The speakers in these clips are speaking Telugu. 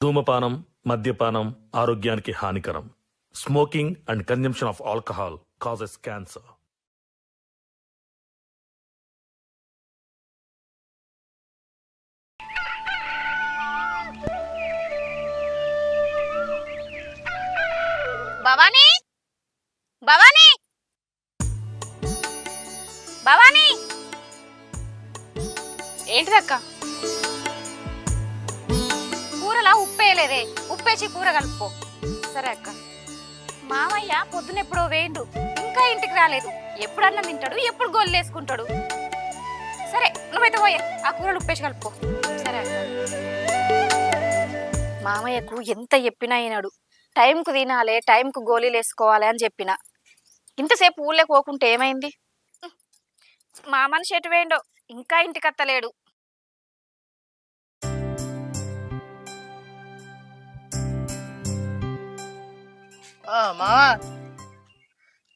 ధూమపానం, మద్యపానం ఆరోగ్యానికి హానికరం. Smoking and consumption of alcohol causes cancer. Bhavani, Bhavani, Bhavani, ఏంటిదక్క? కూరలా ఉప్పేయలేదే, ఉప్పేసి కూర కలుపుకో. సరే అక్క. మామయ్య పొద్దునెప్పుడో వేయండు, ఇంకా ఇంటికి రాలేదు. ఎప్పుడు అన్నం తింటాడు, ఎప్పుడు గోళ్ళు వేసుకుంటాడు. సరే నువ్వైతే పోయే, ఆ కూరలు ఉప్పేసి కలుపుకో. సరే అక్క. మామయ్యకు ఎంత చెప్పినా అయినాడు, టైంకు తినాలి, టైంకు గోళీలు వేసుకోవాలి అని చెప్పిన. ఇంతసేపు ఊళ్ళో పోకుంటే ఏమైంది? మా మనిషి ఎటు వేయండో, ఇంకా ఇంటికి అత్తలేడు. మావా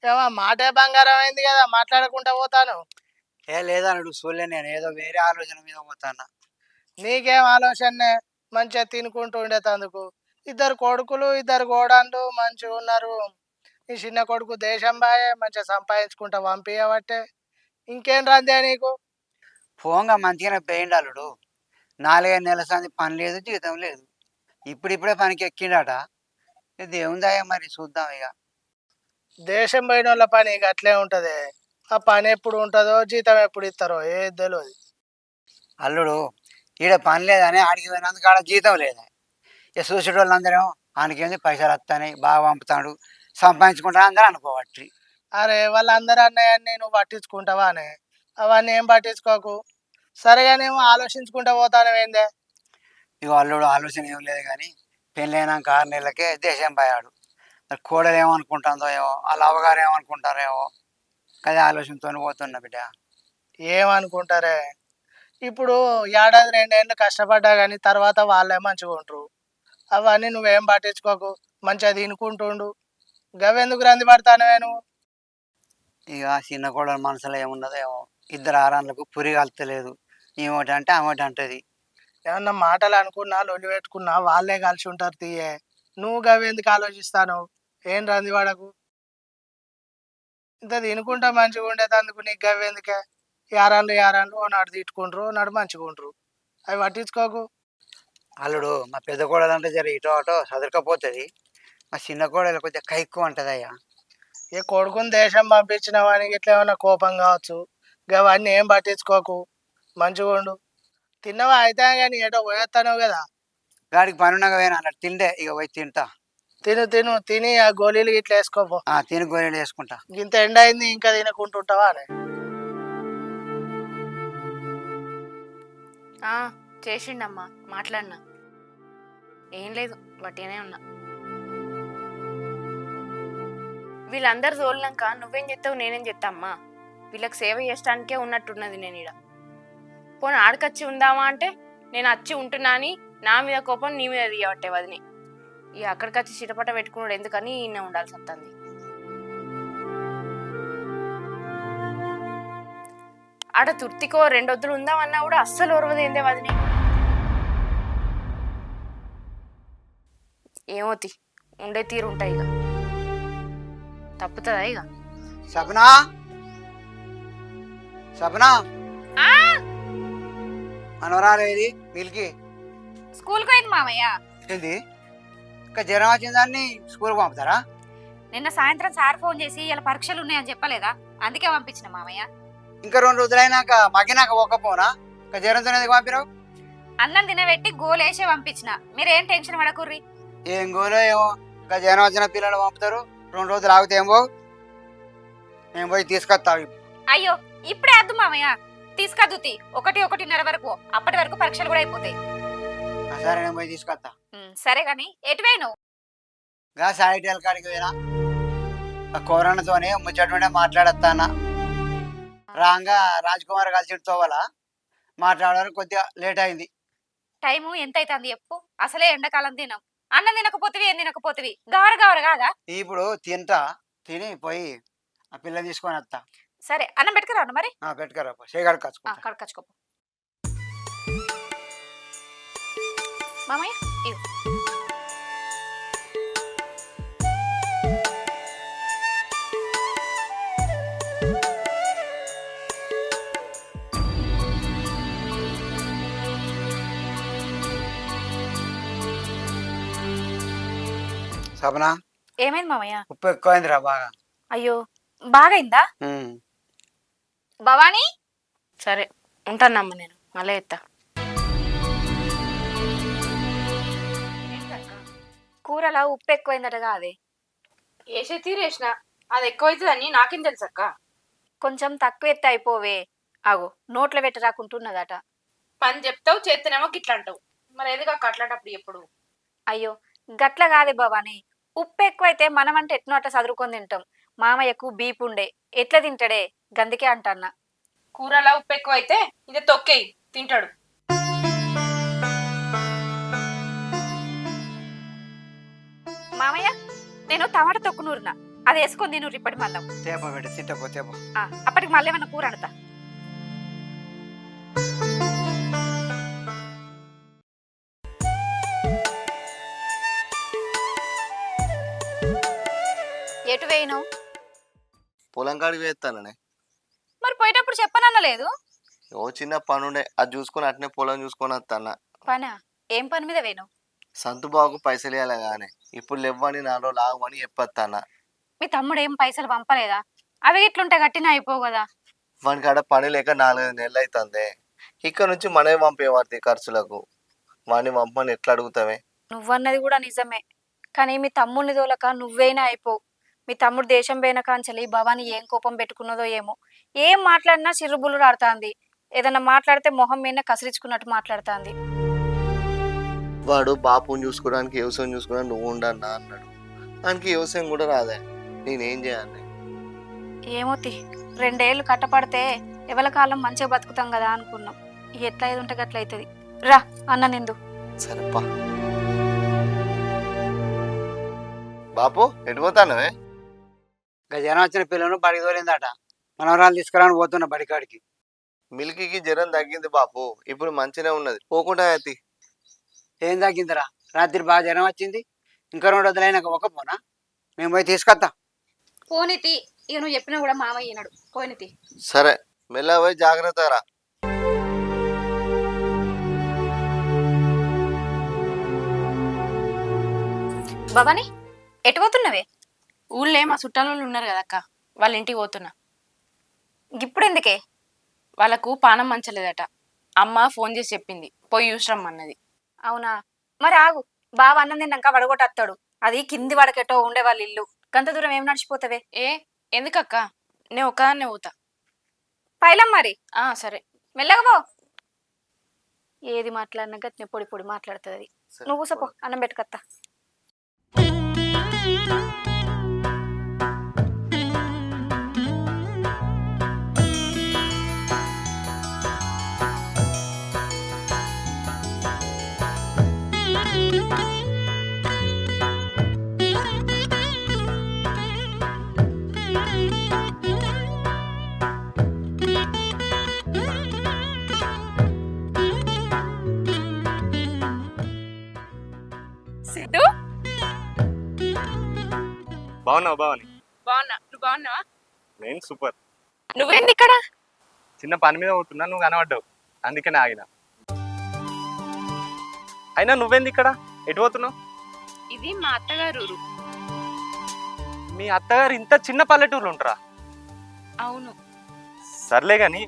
ఏమా మాటే బంగారం అయింది కదా, మాట్లాడకుండా పోతాను. లేదన్నాడు చూడలే, నేను ఏదో వేరే ఆలోచన మీద పోతాను. నీకేం ఆలోచనే? మంచిగా తినుకుంటూ ఉండేటందుకు. ఇద్దరు కొడుకులు, ఇద్దరు కోడళ్ళు మంచిగా ఉన్నారు. ఈ చిన్న కొడుకు దేశం బాయే, మంచిగా సంపాదించుకుంటా పంపించబట్టే. ఇంకేం రందే నీకు? పోంగా మంచిగానే పోయిండు అల్లుడు. 4-5 నెలల సంది పని లేదు, జీతం లేదు. ఇప్పుడిప్పుడే పనికి ఎక్కిండట. ఇది ఏముందాయా మరి, చూద్దాం ఇక. దేశం పోయిన వాళ్ళ పని ఇక అట్లే ఉంటుంది. ఆ పని ఎప్పుడు ఉంటుందో, జీతం ఎప్పుడు ఇస్తారో ఏది తెలియదు. అల్లుడు ఈడ పని లేదని ఆడికి పోయినందుకు ఆడ జీతం లేదా. ఇక చూసేటోళ్ళు అందరేమో ఆడికేంది పైసలు వస్తాయి, బాగా పంపుతాడు, సంపాదించుకుంటా అందరూ అనుకోవచ్చు. అరే వాళ్ళందరూ అన్నాయని నువ్వు పట్టించుకుంటావా అని? అవన్నీ ఏం పట్టించుకోకు. సరేగానేమో ఆలోచించుకుంటా పోతాను ఏందే. ఇక అల్లుడు ఆలోచన ఏం లేదు కానీ, పెళ్ళైనాక 6 నెలలకే దేశం పోయాడు. మరి కోడలు ఏమనుకుంటుందో ఏమో, వాళ్ళ అవ్వగారు ఏమనుకుంటారేమో, కదా ఆలోచనతో పోతున్నా బిడ్డ. ఏమనుకుంటారే? ఇప్పుడు ఏడాది 2 ఏళ్ళు కష్టపడ్డా కానీ తర్వాత వాళ్ళే మంచిగా ఉంటారు. అవన్నీ నువ్వేం పట్టించుకోకు, మంచిగా తినుకుంటుండు. గవెందుకు రంది పడతానవే నువ్వు? ఇక చిన్న కోడలు మనసులో ఏమున్నదో ఏమో, 2 ఆరాన్లకు పురి కలుతలేదు. ఏమోటి అంటే ఆమెటి అంటది. ఏమన్నా మాటలు అనుకున్నా, లొల్లి పెట్టుకున్నా వాళ్ళే కలిసి ఉంటారు తీయే. నువ్వు గవెందుకు ఆలోచిస్తాను? ఏం రంది పడకు. ఇంత తినుకుంటా మంచిగా ఉండేటందుకు నీకు గవెందుకే? యారాళ్ళు ఓ నాడు తిట్టుకుంటారు, ఓ నాడు మంచిగా ఉంటారు. అవి పట్టించుకోకు. అల్లుడు మా పెద్ద కోడలు అంటే జర ఇటో అటో చదరకపోతుంది. మా చిన్న కోడలు కొంచెం కైక్కు అంటది అయ్యా. ఏ కొడుకుని దేశం పంపించిన వానికి ఇట్లా ఏమన్నా కోపం కావచ్చు. గవన్నీ ఏం పట్టించుకోకు, మంచిగా ఉండు. తిన్నవా అయితే కానీ ఏటో పోయేస్తాను కదా. గాడికి పని ఉండగా పోయినా అన్నట్టు తిండే, ఇక పోయి తింటా. తిని ఆ గోళీలు ఇట్లా వేసుకోపో. తిని గోళీలు వేసుకుంటా. ఇంత ఎండ అయింది ఇంకా తినకుంటుంటావా అని? చేసిండమ్మా, మాట్లాడినా. ఏం లేదు, బట్టిగానే ఉన్నా. వీళ్ళందరూ తోలినాక నువ్వేం చెప్తావు, నేనేం చెప్తామ్మా? వీళ్ళకి సేవ చేయడానికే ఉన్నట్టున్నది నేను ఈడ. పోనీ ఆడికొచ్చి ఉందామా అంటే, నేను వచ్చి ఉంటున్నా అని నా మీద కోపం నీ మీద తీయబట్టే వదిని. ఇక అక్కడికి వచ్చి చిటపట పెట్టుకున్నాడు ఎందుకని ఈయన ఉండాల్సి వస్తుంది. ఆడ తుర్తికో 2 వద్దులు ఉందామన్నా కూడా అస్సలు ఓర్వదు ఏందే వదిని. ఏమోతి, ఉండే తీరు ఉంటాయి ఇక. తప్పుతుందా ఇక? సపనా సపనా మనవరాలేది మిల్కి? స్కూల్కి పోయింది మామయ్య. ఏంది ఇంకా జ్వరం వచ్చిందాన్ని స్కూల్కి పంపుతారా? నిన్న సాయంత్రం సార్ ఫోన్ చేసి ఇలా పరీక్షలు ఉన్నాయని చెప్పలేదా, అందుకే పంపించిన మామయ్య. ఇంకా 2 రోజులైనాక మగ్గినాక ఒక్కపోనా? ఇంకా జ్వరంతో ఎందుకు పంపినావు? అన్నం తినబెట్టి గోలేసే పంపించిన. మీరేం టెన్షన్ పడకుర్రి. ఏం గోలో ఏమో, ఇంకా జ్వరం వచ్చిన పిల్లలు పంపుతారు. 2 రోజులు ఆగితే ఏం పోవు, నేను పోయి తీసుకొస్తావు. అయ్యో ఇప్పుడే వద్దు మామయ్య, తీసుకద్దుతి 1-1:30 వరకు. అప్పటి వరకు పరీక్షలు కూడా అయిపోతాయి. సరే నేను పోయి తీసుకొస్తా. సరే గాని ఎటు పోయినావు? గా సాయిటల్ కాడికి పోయినా, ఆ కోరన్నతోనే ముచ్చటుండే మాట్లాడతానా. రాంగా రాజ్ కుమార్ కలిసి తోవాలా మాట్లాడడానికి కొద్దిగా లేట్ అయింది. టైము ఎంత అవుతుంది చెప్పు? అసలే ఎండాకాలం తినం. అన్నం తినకపోతివి, ఏం తినకపోతివి, గవర కాదా? ఇప్పుడు తింటా, తిని పోయి ఆ పిల్లని తీసుకొని వస్తా. సరే అన్నం పెట్టుకురా మరి. పెట్టుకరా, చేయగడ కచ్చుకో. కడుకచ్చుకో మామయ్య. ఇవ్వు. సపనా ఏమైంది మామయ్య? ఉప్పు ఎక్కువైందిరా బాగా. అయ్యో బాగైందా? ఉమ్. భవానీ సరే ఉంటానమ్మ, నేను మళ్ళీ ఎత్తా. కూరలా ఉప్పు ఎక్కువైందటగా అదే. వేసే తీరేసిన అది ఎక్కువ అవుతుందని నాకేం తెలుసు అక్క. కొంచెం తక్కువ ఎత్తే అయిపోవే. ఆగో నోట్లో పెట్టి రాకుంటున్నదట. పని చెప్తావు చేస్తేనేమో గిట్లా అంటావు. మరి ఎందుకు అక్క అట్లాంటప్పుడు ఎప్పుడు? అయ్యో గట్ల కాదే భవానీ, ఉప్పు ఎక్కువైతే మనం అంటే ఎట్నో అట్ట చదువుకొని తింటాం. మామయ్యకు బీపు ఉండే, ఎట్లా తింటాడే, గందుకే అంటన్నా. కూరలా ఉప్పు ఎక్కువ అయితే ఇది తొక్కేయి తింటాడు. మామయ్య నేను టమాటా తొక్కు నూరినా, అది వేసుకొని తిను ఇప్పటి మందం. తేప బిడ్డ తింటపో తేప. అప్పటికి మళ్ళీ ఏమన్నా కూర అంటా. ఎటు వేయను? పొలం కాడికి వేస్తాననే. మరి పోయేటప్పుడు చెప్పనన్న లేదు. ఓ చిన్న పనుండే అది చూసుకొని అట్నే పొలం చూసుకొని వస్తాన. పనా? ఏం పని మీద వేయను? సంతు బాబుకు పైసలు ఇవ్వాలి కానీ ఇప్పుడు లేవని 4 రోజులు ఆగమని చెప్పొస్తాన. మీ తమ్ముడు ఏం పైసలు పంపలేదా? అవి ఇట్లుంటే గట్టిన అయిపోవు కదా. వానికి ఆడ పని లేక 4-5 నెలలు అవుతుంది. ఇక్కడ నుంచి మనమే పంపేవాడి ఖర్చులకు. వాడిని పంపమని ఎట్లా అడుగుతావే? నువ్వన్నది కూడా నిజమే, కానీ మీ తమ్ముడిని తోలక నువ్వైనా అయిపోవు. మీ తమ్ముడు దేశం పోయిన కాంచెలి భవాని ఏం కోపం పెట్టుకున్నదో ఏమో. ఏం మాట్లాడినా చిరుబులు ఆడుతుంది. ఏదన్నా మాట్లాడితే మొహం మీద కసిరించుకున్నట్టు మాట్లాడుతుంది. వాడు బాపుని చూసుకోవడానికి వ్యవసాయం చూసుకోవడానికి నువ్వు ఉండన్నా అన్నాడు. దానికి వ్యవసాయం కూడా రాదే, నేనేం చేయాలి? ఏమోతి, 2 ఏళ్ళు కట్టపడితే ఎవరి కాలం మంచిగా బతుకుతాం కదా అనుకున్నాం. ఎట్లా ఏది ఉంటే గట్ల అవుతుంది. రా అన్న నిందు. సరేపా. బాపు ఎటు పోతానవే? జనం వచ్చిన పిల్లను బడికి తోలిందట. మనవరాలు తీసుకురాని పోతున్న బడికాడికి. మిల్కీకి జ్వరం తగ్గింది బాపు, ఇప్పుడు మంచిగా ఉన్నది. పోకుండా అయితే ఏం తగ్గిందిరా? రాత్రి బాగా జ్వరం వచ్చింది. ఇంకా 2 రోజులైనాక ఒక పోనా? మేము పోయి తీసుకొస్తా. పోనీతి, ఇక నువ్వు చెప్పినా కూడా మామయ్య ఈనాడు. పోనీతి. సరే, మెల్లగా పోయి జాగ్రత్త రా. భవాని ఎటు పోతున్నవే? ఊళ్ళో మా చుట్టాల వాళ్ళు ఉన్నారు కదా అక్క, వాళ్ళ ఇంటికి పోతున్నా. ఇప్పుడు ఎందుకే? వాళ్ళకు పానం మంచలేదట. అమ్మ ఫోన్ చేసి చెప్పింది పోయి చూసిరమ్మన్నది. అవునా? మరి ఆగు, బావ అన్నం తిన్నాక వడగొట్టేస్తాడు. అది కింది వడకెటో ఉండే వాళ్ళ ఇల్లు. గంత దూరం ఏం నడిచిపోతావే? ఎందుకక్క, నేను ఒకదాన్నే పోతా. పైలం మరి. సరే మెల్లగా పో. ఏది మాట్లాడినా గట్టిన పొడి పొడి మాట్లాడుతుంది. నువ్వు కూసపో, అన్నం పెట్టుకత్తా. సిద్ధు, బాగున్నావు బావని? బాగున్నా, నువ్వు బాగున్నావా? నేను సూపర్. నువ్వేంది ఇక్కడ? చిన్న పని మీద పోతున్నా, నువ్వు కనబడ్డావు, అందుకనే ఆగిన. అయినా నువ్వేంది ఇక్కడ? ఎటు పోతున్నావు? ఇది మా అత్తగారు ఊరు. మీ అత్తగారు ఇంత చిన్న పల్లెటూరులో ఉంటారా? అవును. సర్లే గాని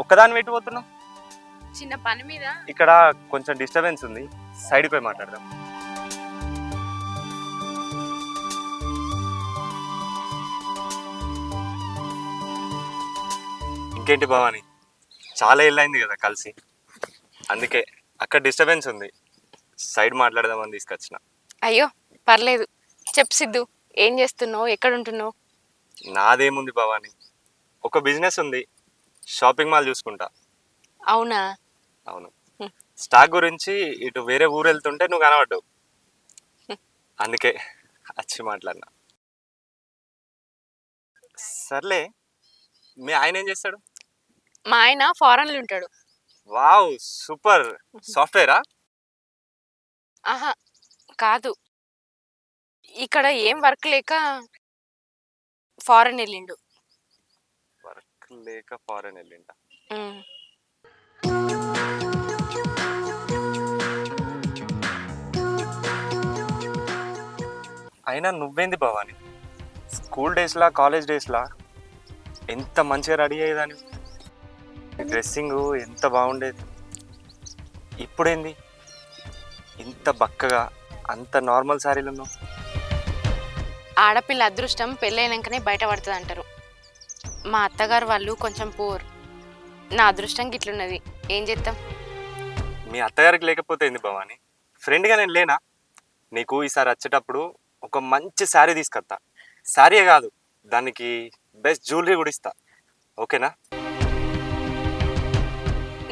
ఒక్కదాని ఎటు పోతున్నావు? చిన్న పని మీద. ఇక్కడ కొంచెం డిస్టర్బెన్స్ ఉంది, సైడ్కి పోయి మాట్లాడదాం. ఇంకేంటి భవాని, చాలా ఏళ్ళైంది కదా కలిసి, అందుకే అక్కడ డిస్టర్బెన్స్ ఉంది, సైడ్ మాట్లాడదామని తీసుకొచ్చిన. అయ్యో పర్లేదు, చెప్పు సిద్ధు, ఏం చేస్తున్నావు, ఎక్కడ ఉంటున్నావు? నాదేముంది భవాని, ఒక బిజినెస్ ఉంది, షాపింగ్ మాల్ చూసుకుంటా. అవునా? అవును. స్టాక్ గురించి ఇటు వేరే ఊరు వెళ్తుంటే నువ్వు కనబడ్డావు, అందుకే వచ్చి మాట్లాడినా. సర్లే, మీ ఆయన ఏం చేస్తాడు? మా ఆయన ఫారెన్లో ఉంటాడు. వావ్ సూపర్, సాఫ్ట్వేరా? ఆహా కాదు, ఇక్కడ ఏం వర్క్ లేక ఫారెన్ వెళ్ళిండు. వర్క్ లేక ఫారెన్ వెళ్ళింట. ఉమ్. అయినా నువ్వేంది భవాని, స్కూల్ డేస్లా కాలేజ్ డేస్లా ఎంత మంచిగా రెడీ అయ్యేదాన్ని, డ్రెస్సింగ్ ఎంత బాగుండేది. ఇప్పుడేంది ఇంత బక్కగా అంత నార్మల్ శారీలు ఉన్నావు? ఆడపిల్ల అదృష్టం పెళ్ళైనాకనే బయటపడుతుంది అంటారు. మా అత్తగారు వాళ్ళు కొంచెం పూర్, నా అదృష్టం గిట్లున్నది, ఏం చేద్దాం. మీ అత్తగారికి లేకపోతే ఏంది భవాని, ఫ్రెండ్గా నేను లేనా? నీకు ఈసారి వచ్చేటప్పుడు ఒక మంచి శారీ తీసుకొస్తా. శారీయే కాదు, దానికి బెస్ట్ జ్యువెలరీ కూడా ఇస్తా. ఓకేనా?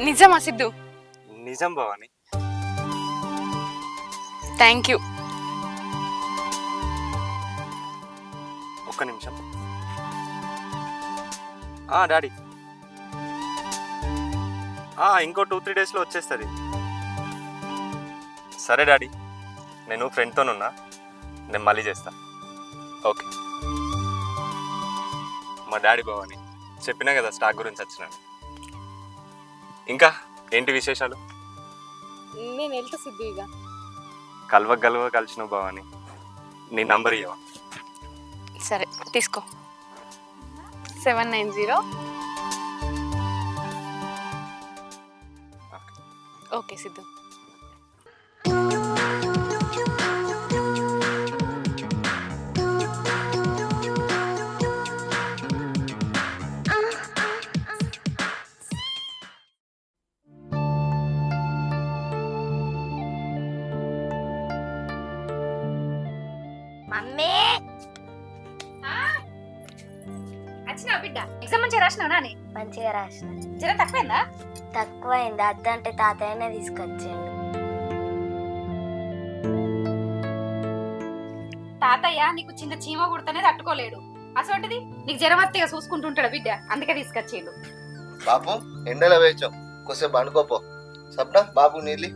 నిజమా సిద్ధు? నిజం భవాని. Thank you. ఒక్క నిమిషం. డాడీ, ఇంకో 2-3 డేస్లో వచ్చేస్తుంది. సరే డాడీ, నేను ఫ్రెండ్తోనున్నా, నేను మళ్ళీ చేస్తా. ఓకే. మా డాడీ భవాని, చెప్పినా కదా స్టాక్ గురించి వచ్చినాను. ఇంకా ఏంటి విశేషాలు? నేను వెళ్తా సిద్ధు. ఇక కలవ కలిసినావు భవాని, నీ నంబర్ ఇవ్వ. సరే తీసుకో. 790. ఓకే సిద్ధు. మమ్మీ వచ్చినా బిడ్డ? ఎగ్జామ్ మంచిగా రాసినా నాని? మంచిగా రాసిన. జర తక్కువైందా? తక్కువైంది, అద్దంటే తాతయ్యనే తీసుకొచ్చిండు. తాతయ్య నీకు చిన్న చీమ కుడితేనే తట్టుకోలేడు, అసోంటిది నీకు జ్వరం వస్తే చూసుకుంటుంటాడు బిడ్డ, అందుకే తీసుకొచ్చిండు. బాపు ఎండలో వేచాం, కొద్దిసేపు పండుకోపో. సప్న బాబు నీళ్ళు.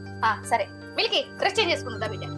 సరే మిల్కి డ్రెస్ చేంజ్ చేసుకుంటుందా బిడ్డ?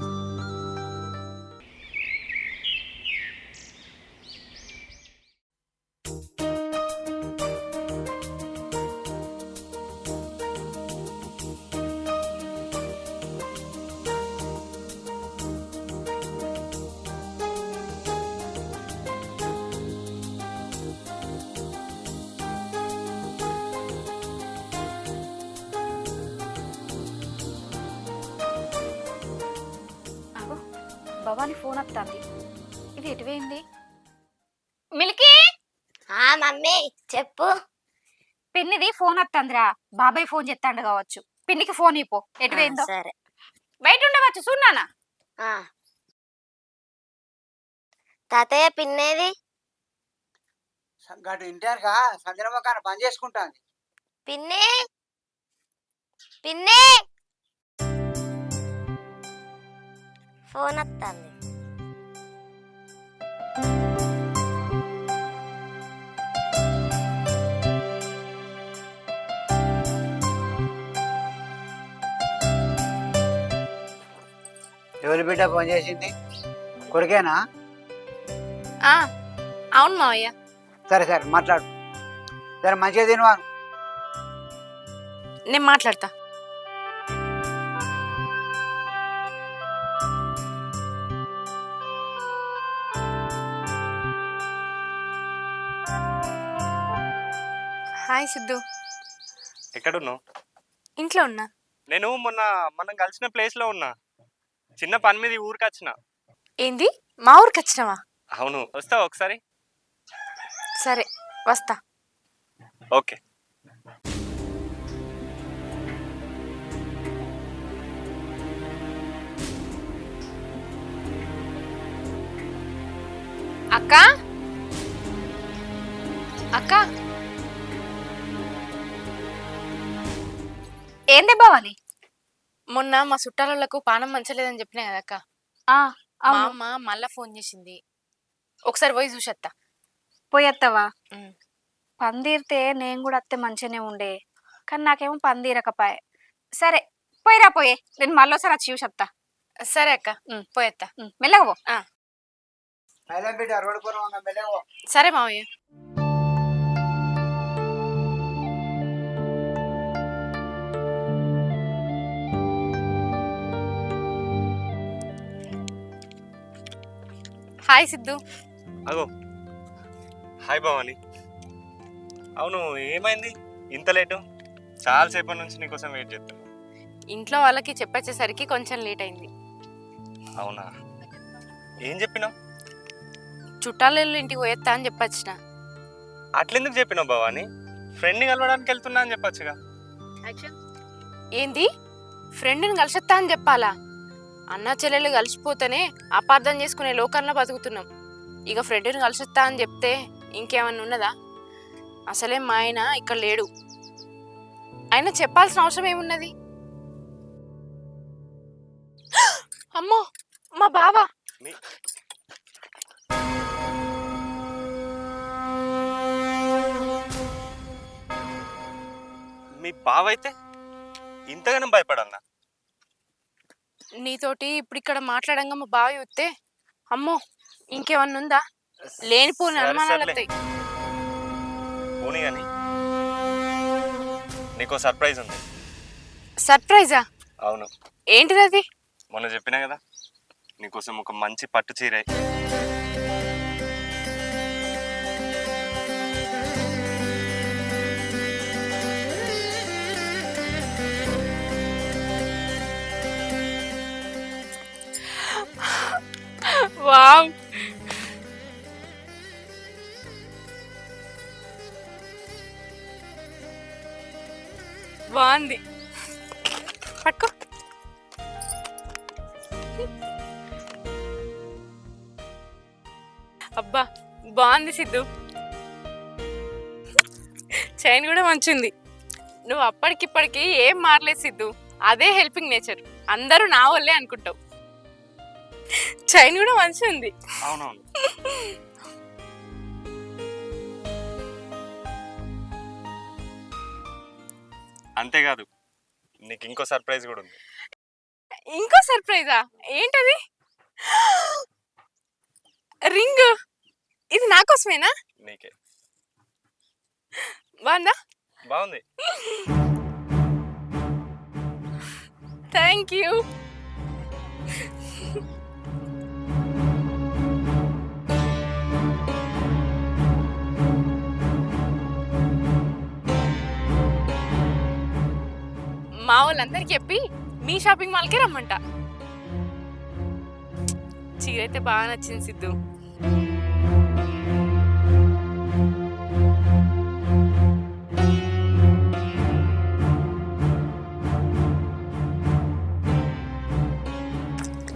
భవాని ఫోన్ వస్తుంది, ఇది ఎటువైంది? మిల్కీ, మమ్మీ చెప్పు. పిన్నిది ఫోన్ వస్తుందిరా, బాబాయ్ ఫోన్ చేస్తాడు కావచ్చు, పిన్నికి ఫోన్ ఇపో. ఎటువైందో సరే. బయట ఉండవచ్చు, చూన్నానా? తాతయ్య పిన్నేది? గటు ఇంటర్గా సంజనమ్మకాన పని చేసుకుంటాను. పిన్ని పిన్ని ఫోన్ వస్తుంది. ఎవరి బిడ్డ ఫోన్ చేసింది? కొడుకేనా? అవును మావయ్య. సరే సరే మాట్లాడు. సరే మంచిగా తినవాను. నేను మాట్లాడతా. హాయ్ సిద్ధు. ఎక్కడున్నావు? ఇంట్లో ఉన్నా. నేను మొన్న మనం కలిసిన ప్లేస్లో ఉన్నా, చిన్న పని మీద ఈ ఊరికి వచ్చిన. ఏంది, మా ఊరికి వచ్చినావా? అవును, వస్తావా ఒకసారి? సరే వస్తా. ఓకే. అక్క అక్క, ఏందే భవాని? మొన్న మా చుట్టాలకు పానం మంచలేదని చెప్పినా కదా అక్క, మా అమ్మ మళ్ళా ఫోన్ చేసింది, ఒకసారి పోయి చూసేత్తా. పోయేస్తావా? పందిరితే నేను కూడా అత్తే మంచిగానే ఉండే, కానీ నాకేమో పందిరకపాయే. సరే పోయిరా, పోయే, నేను మళ్ళీసారి వచ్చి చూసేస్తా. సరే అక్క పోయేత్తా. మెల్లగా పో. ఐలం బిడ్డ రోడ్డు పూర్వంగా మెల్లగో. సరే మావయ్య. హాయ్ సిద్ధు. అగో హాయ్ భవాని. అవును ఏమైంది ఇంత లేటు? చాలాసేపటి నుంచి నీకోసం వెయిట్ చేస్తున్నా. ఇంట్లో వాళ్ళకి చెప్పొచ్చేసరికి కొంచెం లేట్ అయింది. అవునా, ఏం చెప్పినావు? చుట్టాల ఇంటికి పోయేత్తా అని చెప్పొచ్చిన. అట్లెందుకు చెప్పినావు భవాని? ఫ్రెండ్ని కలవడానికి వెళ్తున్నా అని చెప్పొచ్చుగా. ఏంది ఫ్రెండ్ని కలిసొత్తా అని చెప్పాలా? అన్నా చెల్లెలు కలిసిపోతేనే అపార్థం చేసుకునే లోకంలో బతుకుతున్నాం. ఇక ఫ్రెండ్ని కలిసొత్తా అని చెప్తే ఇంకేమన్నా ఉన్నదా? అసలే మా ఆయన ఇక్కడ లేడు. ఆయన చెప్పాల్సిన అవసరం ఏమున్నది? అమ్మో మా బావ. మీ బావ అయితే ఇంతగానో భయపడన్నా? నీతోటి ఇప్పుడు ఇక్కడ మాట్లాడంగా మా బావ చూస్తే అమ్మో ఇంకేమన్నా ఉందా? లేనిపోని అనుమానాలు వస్తాయి. పోనీ కానీ నీకో సర్ప్రైజ్ ఉంది. సర్ప్రైజా? అవును. ఏంటిది అది? మొన్న చెప్పినా కదా నీకోసం ఒక మంచి పట్టు చీర. వావ్, బాగుంది. పట్టుకో. అబ్బా బాగుంది సిద్ధు. చైన్ కూడా మంచిది. నువ్వు అప్పటికిప్పటికి ఏం మారలేదు సిద్ధు. అదే హెల్పింగ్ నేచర్. అందరూ నా వల్లే అనుకుంటావు. చైన్ కూడా మంచిగా ఉంది. అవునవును. అంతేకాదు నీకు ఇంకో సర్ప్రైజ్ కూడా ఉంది. ఇంకో సర్ప్రైజా? ఏంటది? రింగ్. ఇది నా కోసమేనా? నీకే. బాగుందా? బాగుంది. Thank you. మా వాళ్ళందరికి చెప్పి మీ షాపింగ్ మాల్కే రమ్మంట. చీర అయితే బాగా నచ్చింది సిద్ధు.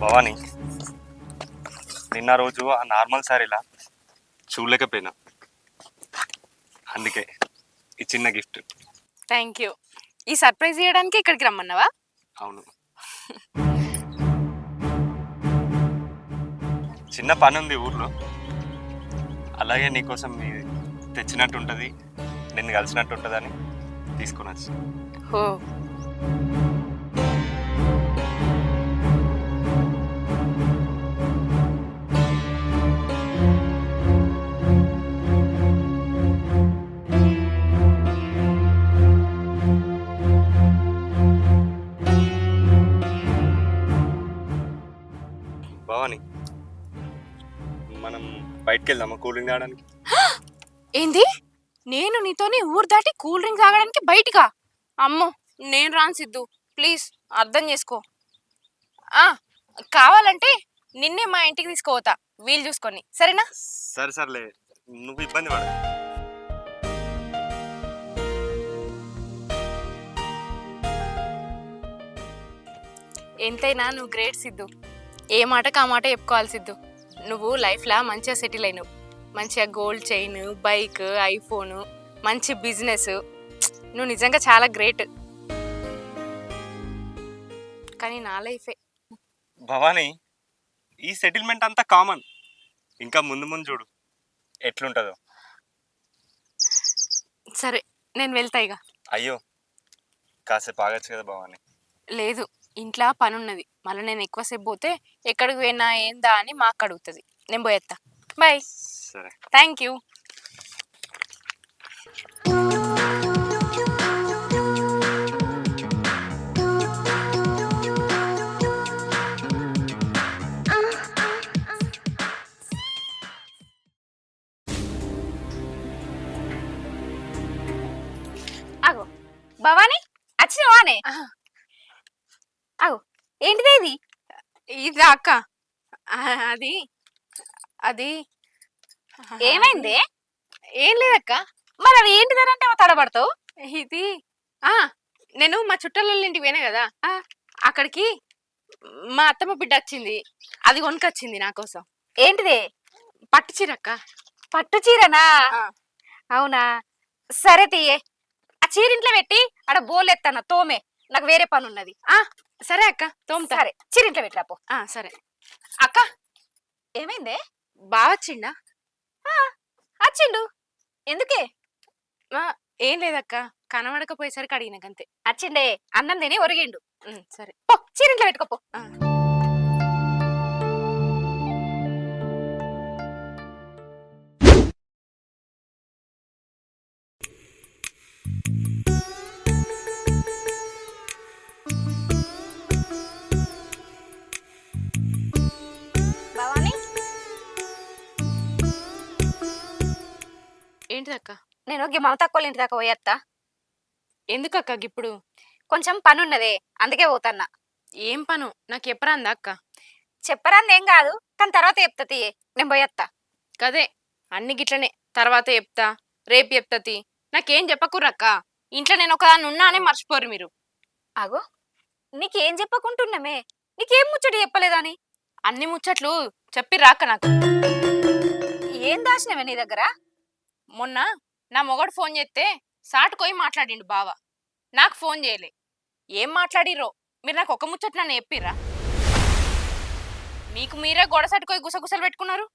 భవాని, నిన్న రోజు ఆ నార్మల్ సారీలా చూడలేకపోయినా, అందుకే ఈ చిన్న గిఫ్ట్. Thank you. ఈ సర్ప్రైజ్ చేయడానికి ఇక్కడికి రమ్మన్నావా? అవును. చిన్న పని ఉంది ఊర్లో, అలాగే నీకోసం తెచ్చినట్టు ఉంటుంది, నిన్ను కలిసినట్టు ఉంటుందని తీసుకొని వచ్చి. ఓ భవాని, మనం బయటకు వెళ్దామా కూల్ డ్రింక్ తాగడానికి? ఏంది? నేను నీతోని ఊరు దాటి కూల్ డ్రింక్ తాగడానికి బయటికా? అమ్మో నేను రాను సిద్ధు, ప్లీజ్ అర్థం చేసుకో. కావాలంటే నిన్నే మా ఇంటికి తీసుకుపోతా, వీలు చూసుకొని, సరేనా? సరే సర్లే, నువ్వు ఇబ్బంది పడ. ఎంతైనా నువ్వు గ్రేట్ సిద్ధు. ఏ మాటకు ఆ మాట చెప్పుకోవాలి సిద్ధు. నువ్వు లైఫ్లో మంచిగా సెటిల్ అయినావు. మంచిగా గోల్డ్ చైన్, బైక్, ఐఫోను, మంచి బిజినెస్. నువ్వు నిజంగా చాలా గ్రేట్. కానీ నా లైఫే. భవాని, ఈ సెటిల్మెంట్ అంతా కామన్. ఇంకా ముందు ముందు చూడు ఎట్లుంటుందో. సరే నేను వెళ్తా ఇక. అయ్యో, కాసేపు ఆగచ్చు కదా భవాని. లేదు ఇంట్లో పని ఉన్నది, మళ్ళీ నేను ఎక్కువసేపు పోతే ఎక్కడికి పోయినా ఏందా అని మా అక్క అడుగుతుంది. నేను పోయేస్తా. బాయ్. సరే. Thank you. అగో భవాని వచ్చినవానే? అగో ఏంటిదే ఇది? ఇది అక్క, అది అది ఏమైంది? ఏం లేదక్క. మరి అది ఏంటిదనంటే తడబడతావు? ఇది నేను మా చుట్టాల ఇంటికి పోయినా కదా, అక్కడికి మా అత్తమ్మ బిడ్డ వచ్చింది, అది కొనుకొచ్చింది నా కోసం. ఏంటిది? పట్టు చీర అక్క. పట్టు చీరనా? ఆ. అవునా, సరే తీయే. ఆ చీర ఇంట్లో పెట్టి ఆడ బోల్ ఎత్తాను తోమే, నాకు వేరే పని ఉన్నది. సరే అక్క, తోముతా. సరే చీర ఇంట్లో పెట్టిరాపో. సరే అక్క. ఏమైందే? బాగా వచ్చిండా? వచ్చిండు. ఎందుకే? ఏం లేదక్క, కనబడకపోయేసరికి అడిగినాకంతే. వచ్చిండే, అన్నం తిని ఒరిగిండు. సరే పో చీర ఇంట్లో పెట్టుకోపో. భవాని, ఏంటిదక్క? నేను మమత అక్కోళ్ళ ఇంటి దాకా పోయేత్తా. ఎందుకక్క ఇప్పుడు? కొంచెం పని ఉన్నదే, అందుకే పోతన్నా. ఏం పను? నాకు ఎప్పరాందా అక్క? చెప్పరాంది ఏం కాదు, కానీ తర్వాత చెప్తా తీయే, నేను పోయేత్తా. కదే అన్ని గిట్లనే, తర్వాత చెప్తా, రేపు చెప్తాతి. నాకేం చెప్పకుర్రక్క, ఇంట్లో నేను ఒకదాన్ని ఉన్నా అని మర్చిపోరు మీరు. ఆగో, నీకేం చెప్పకుంటున్నామే? నీకేం ముచ్చట చెప్పలేదని? అన్ని ముచ్చట్లు చెప్పిర్రాక్క నాకు. ఏం దాచినవే నీ దగ్గర? మొన్న నా మొగడు ఫోన్ చేస్తే సాటుకోయి మాట్లాడిండు బావ, నాకు ఫోన్ చేయలే. ఏం మాట్లాడిర్రో మీరు నాకు ఒక ముచ్చట నన్ను చెప్పిర్రా? మీకు మీరే గోడ సాటుకోయి గుసగుసలు పెట్టుకున్నారు.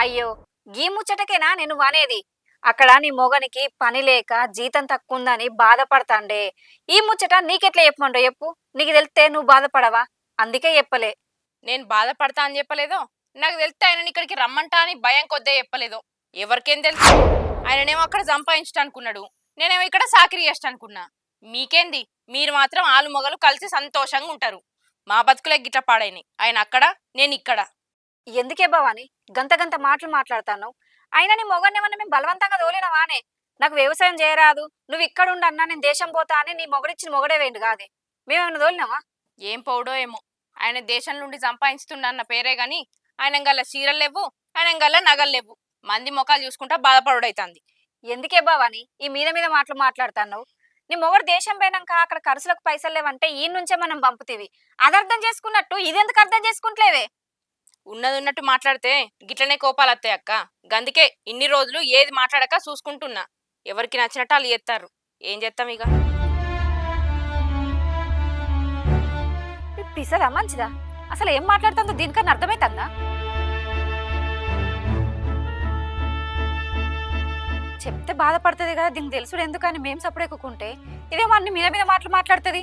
అయ్యో, గీ ముచ్చటకేనా నేను వానేది? అక్కడ నీ మొగనికి పని లేక జీతం తక్కువ ఉందని బాధపడతాండే. ఈ ముచ్చట నీకెట్లా చెప్పమంటో చెప్పు. నీకు తెలిస్తే నువ్వు బాధపడవా? అందుకే చెప్పలే. నేను బాధపడతా అని చెప్పలేదో, నాకు తెలిస్తే ఆయన ఇక్కడికి రమ్మంటా అని భయం కొద్దే చెప్పలేదో. ఎవరికేం తెలుసు? ఆయననేమో అక్కడ సంపాదించట అనుకున్నాడు, నేనేమో ఇక్కడ సాకిరీ చేస్తా అనుకున్నా. మీకేంది? మీరు మాత్రం ఆలు మొగలు కలిసి సంతోషంగా ఉంటారు. మా బతుకులే గిట్ల పాడైనాయి. ఆయన అక్కడ, నేను ఇక్కడ. ఎందుకే భవాని గంత గంత మాటలు మాట్లాడతాను? అయినా నీ మొగన్నేమన్నా మేము బలవంతంగా తోలినవానే? నాకు వ్యవసాయం చేయరాదు, నువ్వు ఇక్కడ ఉండన్నా నేను దేశం పోతా అని నీ మొగడిచ్చిన మొగడే వేయండు కాదే. మేమేమన్నా తోలినావా? ఏం పౌడో ఏమో, ఆయన దేశం నుండి సంపాదిస్తుండన్న పేరే గాని ఆయన గల్ల చీరలు లేవు, ఆయన గల్ల నగలు లేవు. మంది మొఖాలు చూసుకుంటా బాధపడుడైతుంది. ఎందుకే భవాని ఈ మీద మీద మాటలు మాట్లాడతాను? నీ మొగడు దేశం పోయినాక అక్కడ ఖర్చులకు పైసలు లేవంటే ఈ నుంచే మనం పంపుతీవి. అది అర్థం చేసుకున్నట్టు ఇదెందుకు అర్థం చేసుకుంటలేవే? ఉన్నది ఉన్నట్టు మాట్లాడితే గిట్లనే కోపాలు వస్తాయి అక్క. గందుకే ఇన్ని రోజులు ఏది మాట్లాడక చూసుకుంటున్నా. ఎవరికి నచ్చినట్టు వాళ్ళు చేస్తారు, ఏం చేస్తాం ఇక. పిసరా మంచిదా? అసలు ఏం మాట్లాడుతుందో దీనికన్నా అర్థమైతుందా? చెప్తే బాధపడుతుంది కదా, దీనికి తెలుసుడు ఎందుకని మేము సపడెక్కుంటే ఇదేమో అన్ని మీద మీద మాటలు మాట్లాడుతుంది.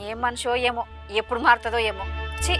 ఏం మనిషో ఏమో, ఎప్పుడు మారుతుందో ఏమో. ఛీ.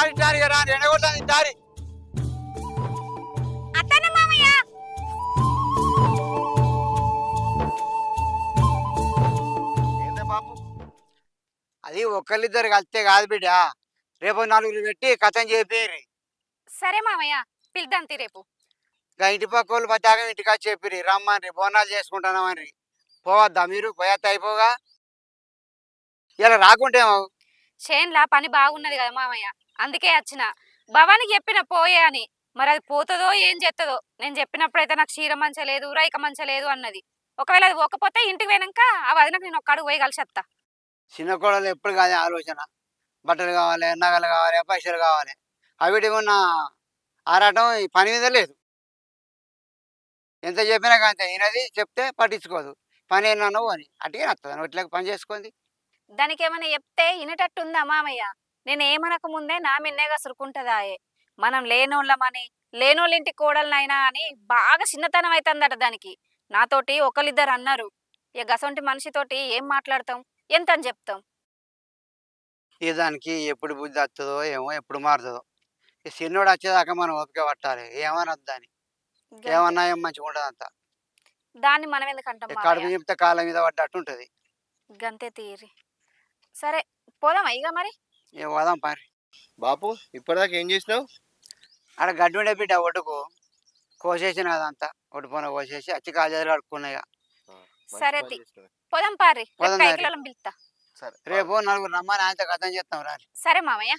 రాని టారి రాని ఎండగొడతాను టారి అత్తన్న మామయ్య ఏందే బాపు అది ఒకళ్ళిద్దరు కలిస్తే కాదు బిడ్డ రేపు నలుగురు పెట్టి కథం చెప్పేరి సరే మామయ్య పిలుద్దాంతి రేపు ఇంకా ఇంటి పక్క వాళ్ళు మధ్యాహ్నం ఇంటికి వచ్చి చెప్పిరి రమ్మని బోనాలు చేసుకుంటున్నామని పోవద్దా మీరు పోయేత్త అయిపోగా ఇలా రాకుంటేమో చేన్లా పని బాగున్నది కదా మామయ్య అందుకే వచ్చిన భవానికి చెప్పిన పోయే అని మరి అది పోతుందో ఏం చేస్తుందో నేను చెప్పినప్పుడైతే నాకు క్షీర మంచలేదు రైక మంచలేదు అన్నది ఒకవేళ అది పోకపోతే ఇంటికి పోయినాక ఆ వదినకు నేను ఒక్కడికి పోయి కలిసేస్తా చిన్న కోడలు ఎప్పుడు కాదు ఆలోచన బట్టలు కావాలి నగలు కావాలి పైసలు కావాలి అవిటి ఉన్న ఆరాటం ఈ పని మీద లేదు ఎంత చెప్పినా కానీ ఈయనది చెప్తే పట్టించుకోదు పని ఏమన్నా అని అట్టిగా వస్తుంది ఇట్లా పని చేసుకుంది దానికి ఏమైనా చెప్తే వినేటట్టు ఉందా మామయ్య నేను ఏమనక ముందే నా మిన్నేగా సురుకుంటదాయే మనం లేనోళ్ళమని లేనోళ్ళింటి కోడలనైనా అని బాగా చిన్నతనం అవుతుందట దానికి నాతోటి ఒకళ్ళిద్దరు అన్నారు ఇక గసొంటి మనిషితోటి ఏం మాట్లాడతాం ఎంత అని చెప్తాం ఇక దానికి ఎప్పుడు బుద్ధి వస్తుందో ఏమో ఎప్పుడు మారుతుందో ఈ చిన్నోడు వచ్చేదాకా మనం ఓపిక పట్టాలి ఏమనొద్దు దాన్ని గంతే. ఏమన్నా ఏం మంచిగా ఉంటుంది అంత దాన్ని మనం ఎందుకంటాం కడుపు మామయ్య? చెప్తే కాళ్ళ మీద పడ్డట్టు ఉంటుంది గంతే తీరి సరే పోదామా ఇక మరి ఏ పోదాం పని బాపు ఇప్పటిదాకా ఏం చేసినావు ఆడ గడ్డి ఉండే బిడ్డ ఒడ్డుకు కోసేసిన అదంతా ఒడ్డు పొన కోసేసి అచ్చి కాజాలు కడుక్కున్నాయి ఇక. సరే పోదాం పారి పోదాం రేపు మరి. కైకిలం పిలుస్తా సరే రేపు నలుగురు రమ్మని ఆయనతో కథం చేస్తాం రా సరే మామయ్య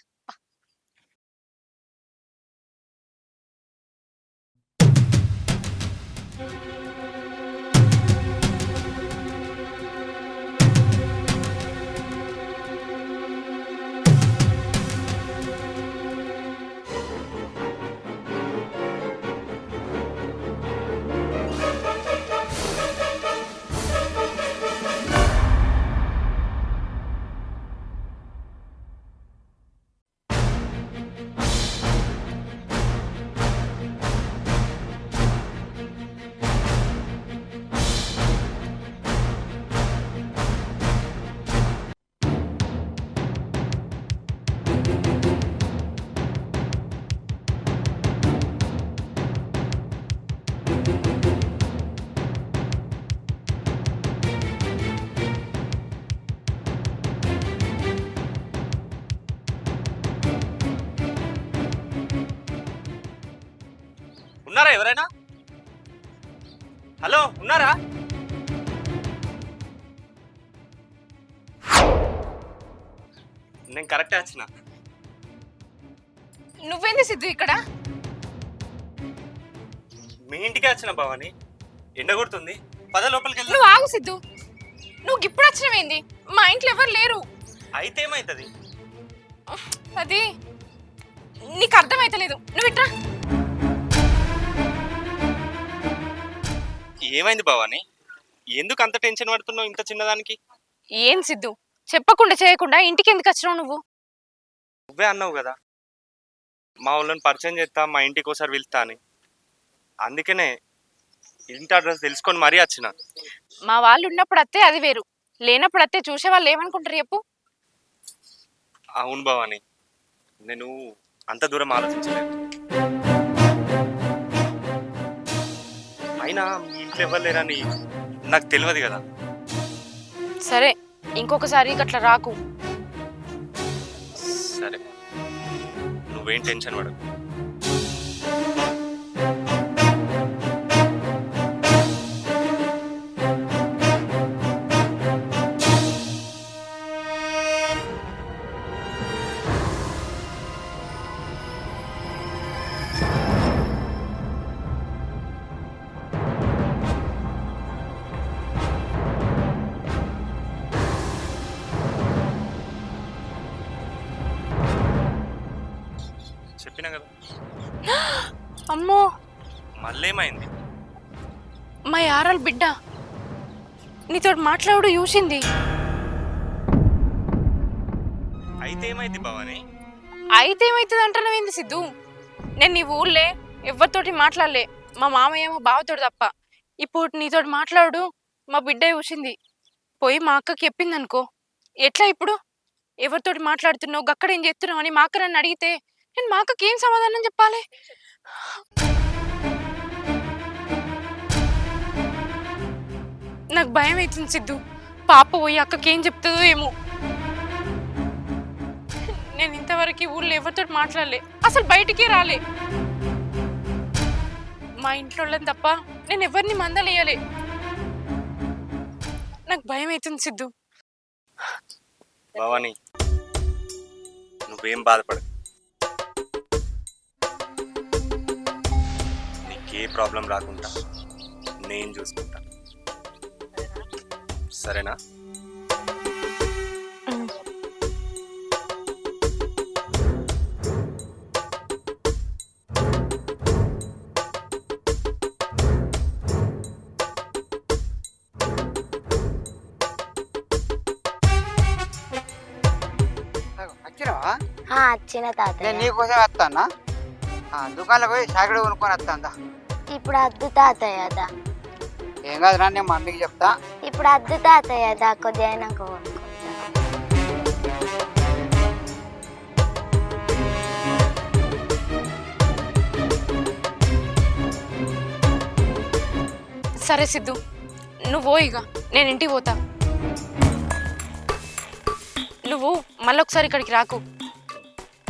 ఉన్నారా ఎవరైనా? హలో ఉన్నారా? నేను కరెక్టే వచ్చిన. నువ్వేంది సిద్ధు ఇక్కడ? మీ ఇంటికే వచ్చిన భవాని. ఎండ కొడుతుంది, పద లోపలికి వెళ్ళి. నువ్వు ఆగు సిద్ధు, నువ్వు ఇప్పుడు వచ్చినవేంది? మా ఇంట్లో ఎవరు లేరు. అయితే ఏమైతుంది? అది నీకు అర్థమైతలేదు. నువ్వు ఇట్రా. ఏమైంది భవాని? ఎందుకు అంత టెన్షన్ పడుతున్నావు ఇంత చిన్నదానికి? ఏం సిద్ధు, చెప్పకుండా చేయకుండా ఇంటికి ఎందుకు వచ్చినావు నువ్వు? నువ్వే అన్నావు కదా మా వాళ్ళని పరిచయం చేస్తా, మా ఇంటికి ఒకసారి వెళ్తా అని. అందుకనే ఇంటి అడ్రస్ తెలుసుకొని మరీ వచ్చిన. మా వాళ్ళు ఉన్నప్పుడు అత్తే అది వేరు, లేనప్పుడు అత్తే చూసే వాళ్ళు ఏమనుకుంటారు చెప్పు? అవును భవాని, నేను అంత దూరం ఆలోచించలేదు. అయినా మీ ఇంట్లో ఎవరు లేరని నాకు తెలియదు కదా. సరే, ఇంకొకసారి అట్లా రాకు. సరే, నువ్వేం టెన్షన్ పడకు. చెప్పినా కదా. అమ్మో, మళ్ళేమైంది? మా యారాల బిడ్డ నీతో మాట్లాడు చూసింది. అయితే ఏమైంది భవాని? అయితే ఏమవుతుంది అంటున్నావేంది సిద్ధు? నేను నీ ఊళ్ళే ఎవరితోటి మాట్లాడలే, మా మామయ్య మా బావతోటి తప్ప. ఇప్పుడు నీతోటి మాట్లాడు మా బిడ్డ చూసింది, పోయి మా అక్కకి చెప్పింది అనుకో. ఎట్లా ఇప్పుడు? ఎవరితోటి మాట్లాడుతున్నావు, గక్కడ ఏం చేస్తున్నావు అని మా అక్క నన్ను అడిగితే నేను మా అక్కకి ఏం సమాధానం చెప్పాలి? నాకు భయం అవుతుంది సిద్ధు. పాప పోయి అక్కకి ఏం చెప్తుందో ఏమో. నేను ఇంతవరకు ఊళ్ళో ఎవరితో మాట్లాడలే, అసలు బయటికి రాలే. మా ఇంట్లో వాళ్ళని తప్ప నేను ఎవరిని మందలేయలే. నాకు భయం అవుతుంది సిద్ధు. భవాని, నువ్వేం బాధపడకు. నీకే ప్రాబ్లం రాకుండా నేను చూసుకుంటా, సరేనా? వచ్చినావా? వచ్చిన తాతయ్య. నేను నీకోసం వస్తానా? దుకాణంలో పోయి సాగడ కొనుక్కొని వస్తాందా. ఇప్పుడు అద్దు తాతయ్య దా. ఏం కాదు రా, నేను మమ్మీకి చెప్తా. ఇప్పుడు అద్దు తాతయ్య దా, కొద్దిగా అయినాక కొనుక్కుంటా. సరే సిద్ధు, నువ్వు పో ఇక, నేను ఇంటికి పోతా. నువ్వు మళ్ళొకసారి ఇక్కడికి రాకు.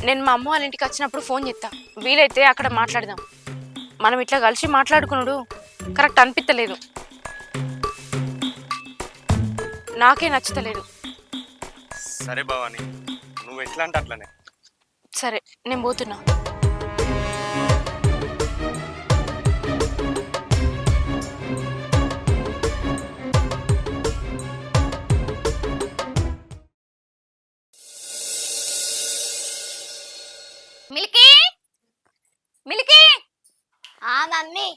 నేను మా అమ్మ వాళ్ళ ఇంటికి వచ్చినప్పుడు ఫోన్ చేస్తా, వీలైతే అక్కడ మాట్లాడదాం. మనం ఇట్లా కలిసి మాట్లాడుకున్నాడు కరెక్ట్ అనిపించలేదు, నాకే నచ్చుతలేదు. సరే భవాని, నువ్వు ఎట్లా అంటే అట్లనే. సరే, నేను పోతున్నా. మిల్కీ, మిల్కీ, మమ్మీ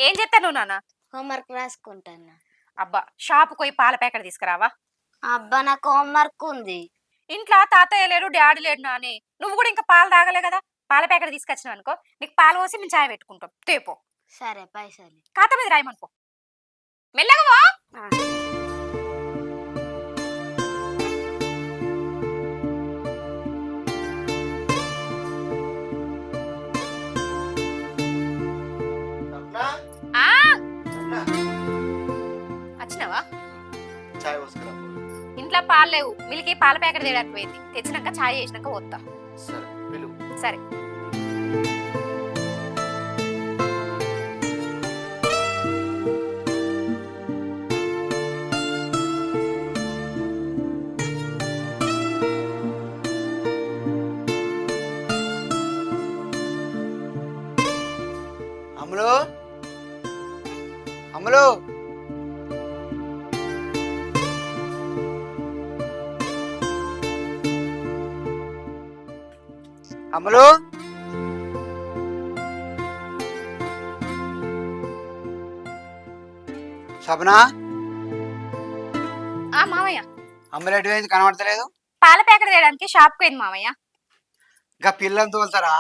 ఏం చేస్తాను నాన్న? హోంవర్క్ రాసుకుంటాను. అబ్బా, షాపుకి పోయి పాల ప్యాకెట్ తీసుకురావా? అబ్బా నాకు హోంవర్క్ ఉంది. ఇంట్లో తాతయ్య లేడు, డాడీ లేడు నాని, నువ్వు కూడా ఇంకా పాలు తాగలే కదా. పాల ప్యాకెట్ తీసుకొచ్చినావు అనుకో, నీకు పాలు పోసి మేము చాయ్ పెట్టుకుంటాం. తేపో. సరే, పైసలు ఖాతా మీద రాయమనుకో. మెల్లగా పో. వచ్చినావా? చాయ్ పోసుకురా. ఇంట్లో పాలు లేవు, మిల్కి పాల ప్యాకెట్ తేడానికి పోయింది. తెచ్చినాక చాయ్ చేసినాక పోతా. సరే పిలువు. సరే. అమ్ములు, అమ్ములు, అమ్ములు, సబనా, మామయ్య, అమ్ములు ఎటువైంది కనబడతలేదు? పాల ప్యాకెట్ తేయడానికి షాప్కి పోయింది మామయ్య. ఇంకా పిల్లని తోలుతారా?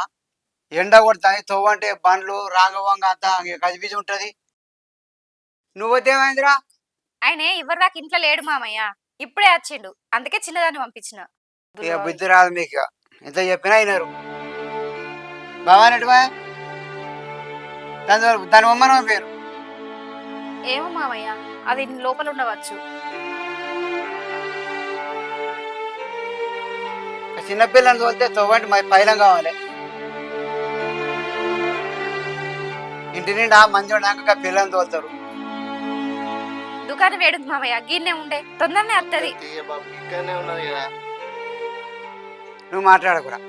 ఎండ కొడతాయి, తవ్వంటే బండ్లు రాంగవంగా అంతా గజిబిజి ఉంటది. నువ్వు వద్దేమైందిరా? ఆయన ఎవరు దాకా ఇంట్లో లేడు మామయ్య, ఇప్పుడే వచ్చిండు, అందుకే చిన్నదాన్ని పంపించిన. ఇక బుద్ధి రాదు మీకు, ఎంత చెప్పినా అయినారు. బావానటువా దాని బొమ్మన పేరు ఏమో మామయ్య, అది లోపల ఉండవచ్చు. చిన్నపిల్లని తోలితే తవ్వంటి మరి పైలం కావాలి. ఇంటి నిండా మంది ఉన్నాక పిల్లని తోలుతారు. దుకాణం వేడుంది మామయ్య, గిన్నె ఉండే, తొందరనే వస్తుంది. ఇక్కడనే ఉన్నది కదా. నువ్వు మాట్లాడకురా.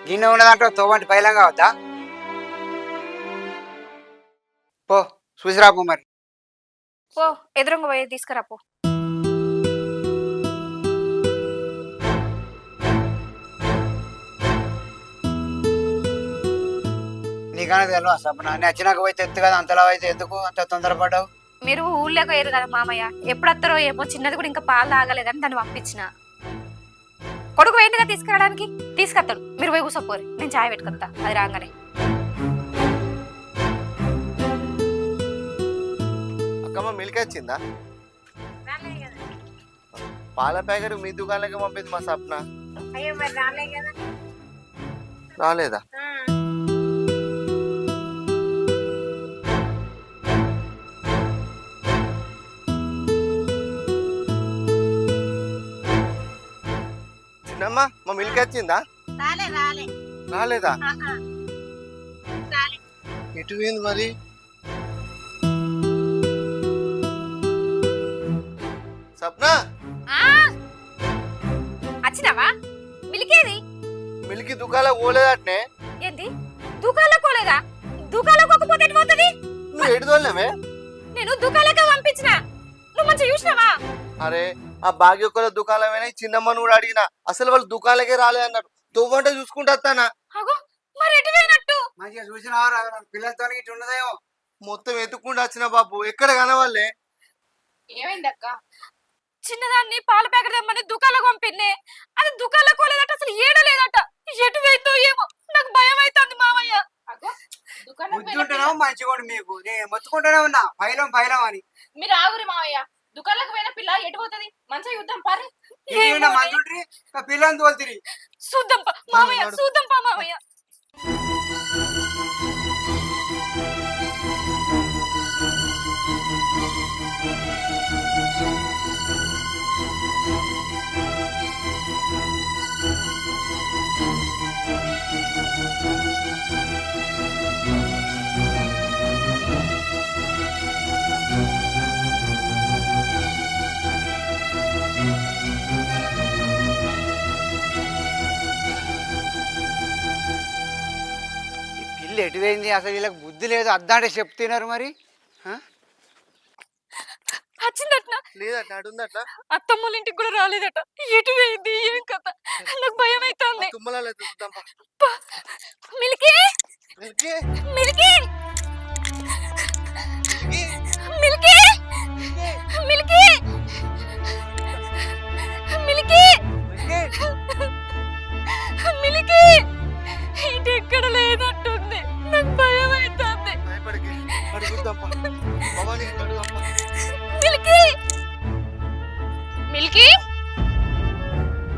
గిన్నె ఉన్నదంటే తవ్వంటి పైలం కావద్దా? పో చూసిరాపు మరి. పో, ఎదురుంగ పోయి తీసుకురా పో. నీకన్నా తెలియదు సపన, నేను వచ్చినాక పోయి తెత్తు కదా, అంతలా అయితే ఎందుకు అంత తొందరపడ్డావు? మీరు ఊళ్ళోకి పోయారు కదా మామయ్య, ఎప్పుడు వస్తారో ఏమో, చిన్నది కూడా ఇంకా పాలు తాగలేదని దాన్ని పంపించిన. కొడుకు వేడిగా తీసుకురావడానికి తీసుకొస్తాడు, మీరు పోయి కూర్చోపోరు, నేను చాయ్ పెట్టుకొస్తా అది రాగానే. అక్కమ్మ మిల్క్ వచ్చిందా? పాల ప్యాకెట్ మీ దుకాణాలకి పంపింది మా సప్న. అయ్యో మరి రాలే కదా. రాలేదా? చిన్నమ్మ మా మిల్క్ వచ్చిందా? రాలేదా? ఎటు పోయింది మరి? సప్న వచ్చినావా? మిలికేది మిల్కి దుకాణం పోలేదట్నే. ఏంది దుకాణంలో కోలేదా? దుకాణంలో పోకపోతే ఎటు పోతుంది? నువ్వు ఎటు తోలినవే? నేను దుకాణంలో పంపించిన. నువ్వు మంచిగా చూసినావా? అరే ఆ భాగ్యొక్కల దుకాణమేనా చిన్నమ్మను కూడా అడిగిన, అసలు వాళ్ళు దుకాణాలకే రాలేదన్నారు. తువ్వంటే చూసుకుంటా వస్తానా. అగో మరి ఎటు పోయినట్టు? మంచిగా చూసినావా పిల్లలతో ఇటు ఉన్నదేమో. మొత్తం ఎత్తుకుంటూ వచ్చిన బాబు, ఎక్కడ కనవాళ్ళే. ఏమైందక్క? చిన్నదాన్ని పాల ప్యాకెట్ తెమ్మని దుకాణంలో పంపిండే. అది దుకాణంలో కోలేదట, అసలు ఏడలేదట. ఎటు పోయిందో ఏమో, నాకు భయం అవుతుంది మామయ్య. బుద్ధి ఉంటేనేమో మంచిగా మీకు, నేను మొత్తుకుంటూనే ఉన్నా పైలం పైలం అని. మీరు ఆగురి మావయ్య. దుకాణంలోకి పోయిన పిల్ల ఎటు పోతుంది? మంచిగా యుద్ధం పారి. మంచుండ్రి పిల్లని తోలుతిరి. చూద్దాం మామయ్య, చూద్దాం మామయ్య. పిల్ల ఎటు పోయింది? అసలు వీళ్ళకి బుద్ధి లేదు. అద్దంటే చెప్తున్నారు మరి. వచ్చిందట లేదట, అడుందట. అత్తమ్మల ఇంటికి కూడా రాలేదట. ఎటు పోయింది ఏం కథ? నాకు భయం అవుతుంది. తుమ్మలాలే చూద్దాం. Milky Milky Milky Milky Milky Milky Milky ఇటు ఎక్కడ లేనట్టుంది. నాకు భయం అవుతుంది. భయపడికి అడుగుద్దాం. భవానీ అడుగుదాం. మిల్కీ మిల్కీ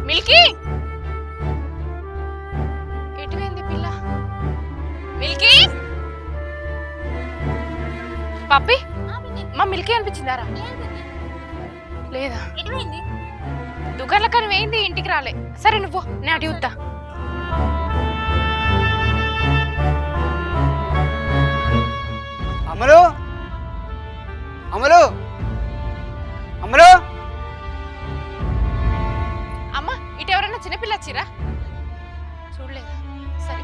మిల్కీ ఎటు పోయింది పిల్ల? మిల్కీ పప్పి, మా మిల్కీ అనిపించిందారా? లేదా దుకాణంలో కానీ వేయింది, ఇంటికి రాలే. సరే నువ్వు, నేను అటు చూద్దా. అమలు అమలు అమలు అమ్మ, ఇటు ఎవరైనా చిన్నపిల్ల వచ్చిరా? చూడలేదా? సరే.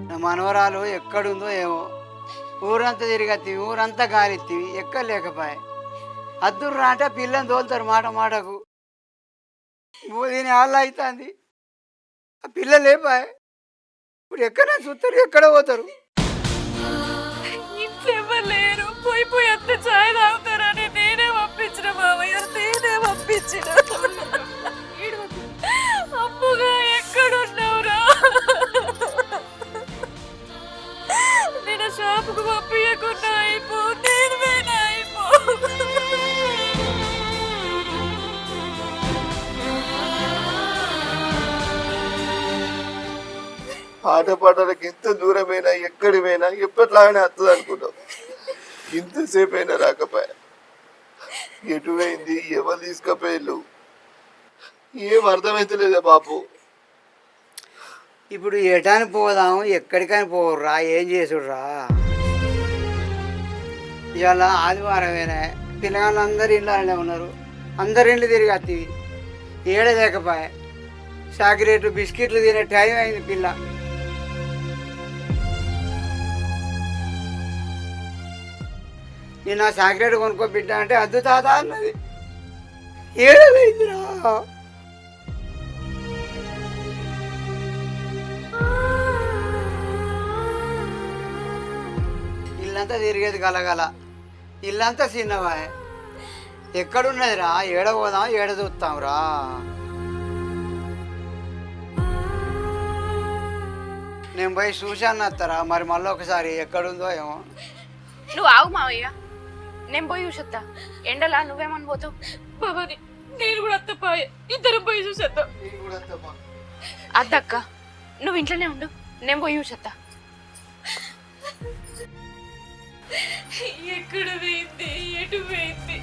నా మనవరాలు ఎక్కడుందో ఏమో. ఊరంతా తిరిగత్తివి, ఊరంతా గాలిత్తివి, ఎక్కడ లేకపోయా. అద్దుర్రా అంటే పిల్లని తోలుతారు మాట మాటకు. దీని వాళ్ళ అవుతుంది. ఆ పిల్ల లేపాయ. ఇప్పుడు ఎక్కడ చూస్తారు, ఎక్కడ పోతారు? ఇంట్లో ఎవరు లేరు. పోయి పోయి అంత చాయ్ తాగుతారని నేనే పంపించిన మామయ్య, నేనే పంపించిన. అప్పుగా ఎక్కడున్నావురా? నేను షాపుకు పంపించకుండా అయిపో, నేను పోయినా అయిపో. ఆట పాటలకు ఎంత దూరమైనా ఎక్కడిపోయినా ఎప్పట్లాగానే వస్తుంది అనుకుంటాం. ఇంతసేపు అయినా రాకపోయా. ఎటు పోయింది, ఎవరు తీసుకపోయారు, ఏం అర్థమైతలేదా బాపు. ఇప్పుడు ఎటాని పోదాము, ఎక్కడికైనా పోర్రా, ఏం చేసుడ్రా? ఇవాళ ఆదివారమేనా, పిల్లగాళ్ళు అందరు ఇండ్లనే ఉన్నారు. అందరి ఇండ్లు తిరిగి అత్తివి, ఏడలేకపోయా. చాక్లెట్లు బిస్కెట్లు తినే టైం అయింది. పిల్ల నేను ఆ చాక్లెట్ కొనుక్కో బిడ్డ అంటే అద్దు తాత అన్నది. ఏడవైందిరా. ఇల్లంతా తిరిగేది గలగల, ఇల్లంతా చిన్నవా. ఎక్కడున్నదిరా? ఏడ పోదాం, ఏడ చూస్తాం రా. నేను పోయి చూశాను అత్తరా, మరి మళ్ళీ ఒకసారి ఎక్కడుందో ఏమో. నువ్వు ఆగు మావయ్య, నేను పోయి చూసొత్తా. ఎండలా నువ్వేమని పోతావు? బాబాని నేను కూడా అత్తపోయే, ఇద్దరు పోయి చూసొద్దాం. అద్దక్క, నువ్వు ఇంట్లోనే ఉండు, నేను పోయి చూసొత్తా. ఎక్కడ పోయింది, ఎటు పోయింది?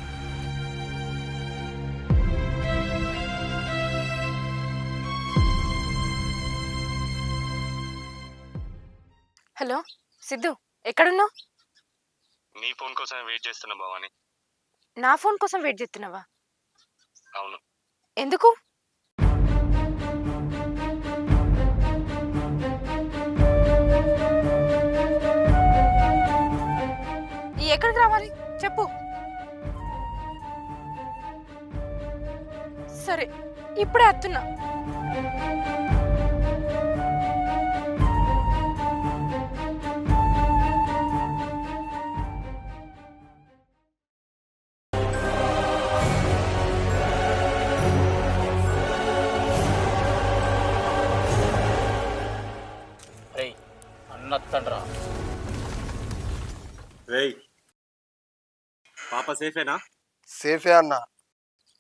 హలో సిద్ధు, ఎక్కడున్నావు? నీ ఫోన్ కోసం వెయిట్ చేస్తున్నా భవాని. నా ఫోన్ కోసం వెయిట్ చేస్తున్నావా? అవును. ఎందుకు? ఎక్కడికి రావాలి చెప్పు. సరే, ఇప్పుడే వస్తున్నా. అన్నత్తండ్రా. రేయ్, పాప సేఫేనా? సేఫే అన్న,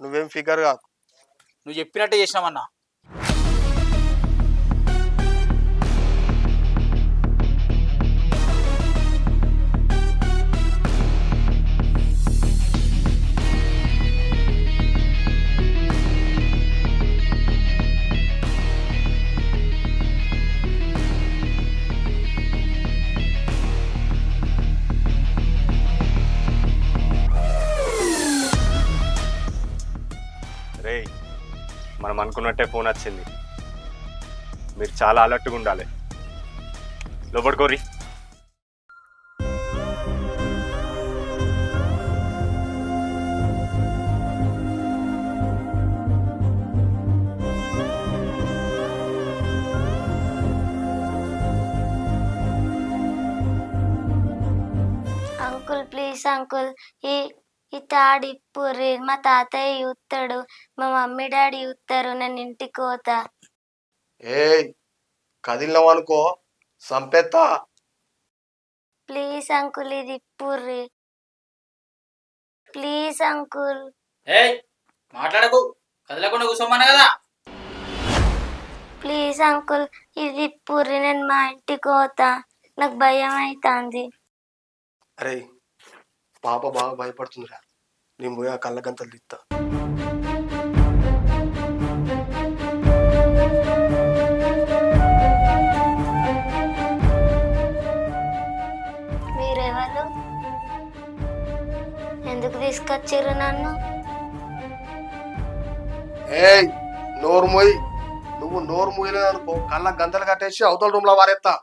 నువ్వేం ఫిగర్ కాదు. నువ్వు చెప్పినట్టే చేసినామన్నా. రేయ్, మనం అనుకున్నట్టే ఫోన్ వచ్చింది. మీరు చాలా అలర్ట్గా ఉండాలి. లోపడుకోరి. అంకుల్ ప్లీజ్ అంకుల్, ఈ తాడు ఇప్పుర్రి. మా తాతయ్య చూస్తాడు, మా మమ్మీ డాడీ చూస్తారు, నేను ఇంటికి పోతా. ఏయ్, కదిలినావు అనుకో సంపేత్తా. ప్లీజ్ అంకుల్, ఇది ఇప్పుర్రి. Please uncle. ఏయ్ మాట్లాడకు, కదలకుండా కూర్చోమన్నా కదా. ప్లీజ్ అంకుల్, ఇది ఇప్పుర్రి, నేను మా ఇంటికి పోతా. నాకు భయం అవుతుంది. అరే పాప బాగా భయపడుతుందిరా, నేను పోయి ఆ కళ్ళ గంతలు తీస్తా. మీరెవరు? ఎందుకు తీసుకొచ్చారు నన్ను? ఏయ్ నోరు మోయి, నువ్వు నోరు మోయలేదు అనుకో కళ్ళ గంతలు కట్టేసి అవతల రూమ్ లో వారేస్తా.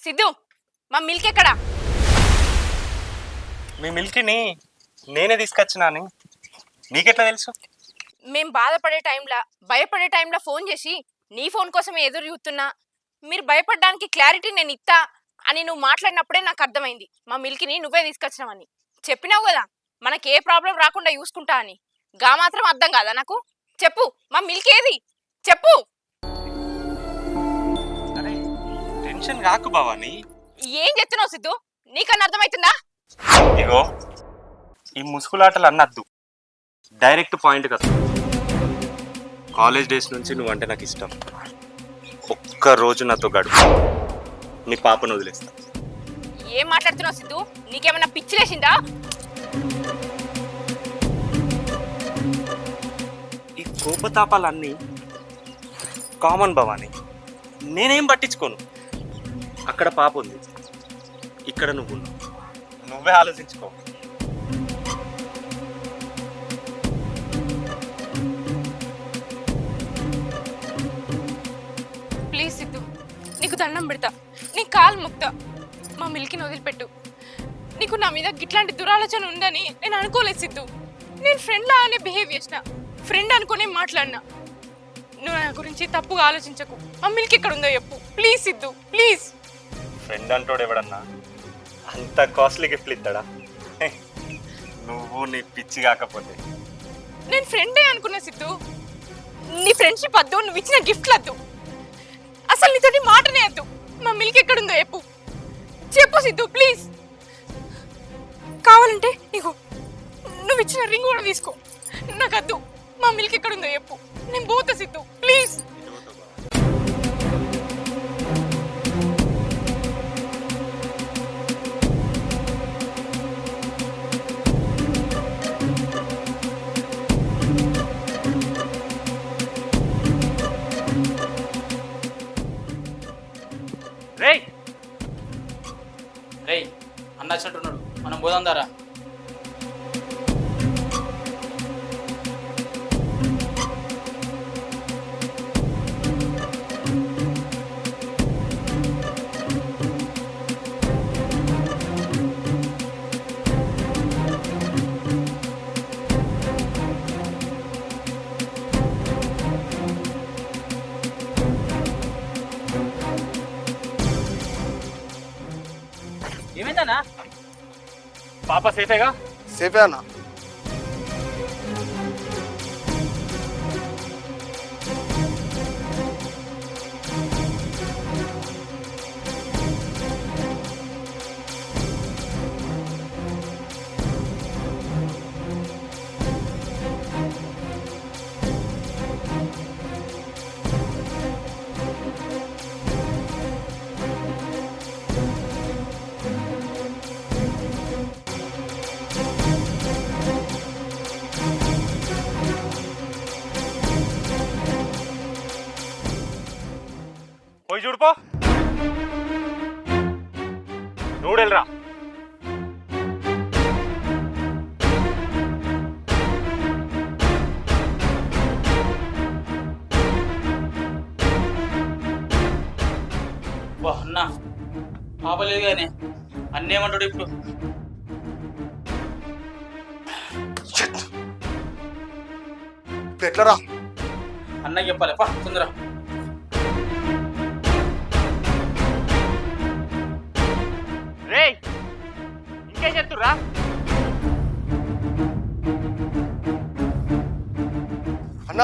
సిద్ధు, మా మిల్క్ ఎక్కడా? మీ మిల్కీని నేనే తీసుకొచ్చినాను. నీకెట్లా తెలుసు? మేం బాధపడే టైంలో, భయపడే టైంలో ఫోన్ చేసి నీ ఫోన్ కోసమే ఎదురు చూస్తున్నా, మీరు భయపడడానికి క్లారిటీ నేను ఇస్తా అని నువ్వు మాట్లాడినప్పుడే నాకు అర్థమైంది మా మిల్క్ని నువ్వే తీసుకొచ్చినావని. చెప్పినావు కదా మనకి ఏ ప్రాబ్లం రాకుండా చూసుకుంటా అని. గా మాత్రం అర్థం కాదా నాకు? చెప్పు, మా మిల్క్ ఏది చెప్పు. అరే టెన్షన్ కాకు భవాని. ఏం చెప్తున్నావు సిద్ధు? నీకన్నా అర్థమవుతుందా? ఇగో ఈ ముసుగులాటలు అన్నద్దు, డైరెక్ట్ పాయింట్ కదా. కాలేజ్ డేస్ నుంచి నువ్వంటే నాకు ఇష్టం. ఒక్క రోజు నాతో గడుపు, నీ పాపను వదిలేస్తా. ఏం మాట్లాడుతున్నావు సిద్ధు? నీకేమన్నా పిచ్చిలేసిందా? ఈ కోపతాపాలన్నీ కామన్ భవాని, నేనేం పట్టించుకోను. అక్కడ పాప ఉంది, ఇక్కడ నువ్వు ఉన్నావు. నువ్వే ఆలోచించుకో. దండం పెడతా నీ కాలు ముక్తా మా మిల్కిని వదిలిపెట్టు. నీకు నా మీద గిట్లాంటి దురాలోచన ఉందని నేను అనుకోలేదు సిద్ధు. నేను ఫ్రెండ్ లాగానే బిహేవ్ చేసిన, ఫ్రెండ్ అనుకునే మాట్లాడినా. నువ్వు నా గురించి తప్పుగా ఆలోచించకు. మా మిల్క్ ఎక్కడ ఉందో చెప్పు ప్లీజ్ సిద్ధు, ప్లీజ్. ఫ్రెండ్ అంటోడు ఎవడన్నా అంత కాస్ట్లీ గిఫ్ట్లు ఇస్తాడా? నువ్వు నీ పిచ్చి కాకపోతే. నేను ఫ్రెండే అనుకున్నా సిద్ధు. నీ ఫ్రెండ్షిప్ వద్దు, నువ్వు ఇచ్చిన గిఫ్ట్లు వద్దు, అసలు నీతోటి మాటనే వద్దు. మా మిల్క్ ఎక్కడుందో చెప్పు, చెప్పు సిద్ధు ప్లీజ్. కావాలంటే నీకు నువ్వు ఇచ్చిన రింగ్ కూడా తీసుకో, నాకు వద్దు. మా మిల్క్ ఎక్కడుందో చెప్పు, నేను పోతా సిద్ధు ప్లీజ్. రేయ్ రేయ్ అన్న వచ్చినట్టున్నాడు, మనం పోదాం దారా. ఏమైందన్నా? పాప సేఫేగా? సేపే అన్న. పోయి చూడుపో. నూడెల్రా. వా అన్న ఆపలేదు కానీ అన్నేమంటాడు ఇప్పుడు? ఎట్లరా? అన్నకి చెప్పాలి పా తొందర. రేయ్ ఇంకేం చెప్తుర్రా? అన్న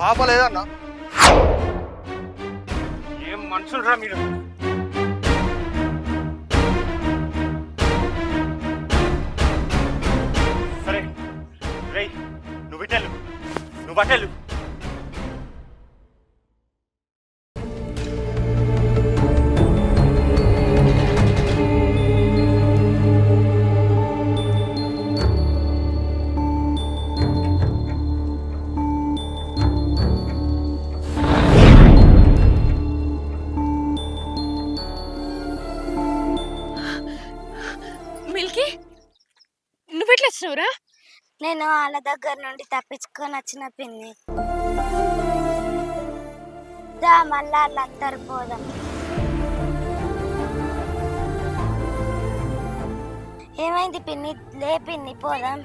పాప లేదన్నా. ఏం మనుషులరా మీరు? సరే రేయ్ నువ్వు ఇటెళ్ళు, నువ్వు అటెళ్ళు. మిల్కీ నువ్వెట్లా వచ్చినావురా? నేను వాళ్ళ దగ్గర నుండి తప్పించుకొని వచ్చిన పిన్ని. దా మళ్ళా వాళ్ళందరూ పోదాం. ఏమైంది పిన్ని? లే పిన్ని పోదాం.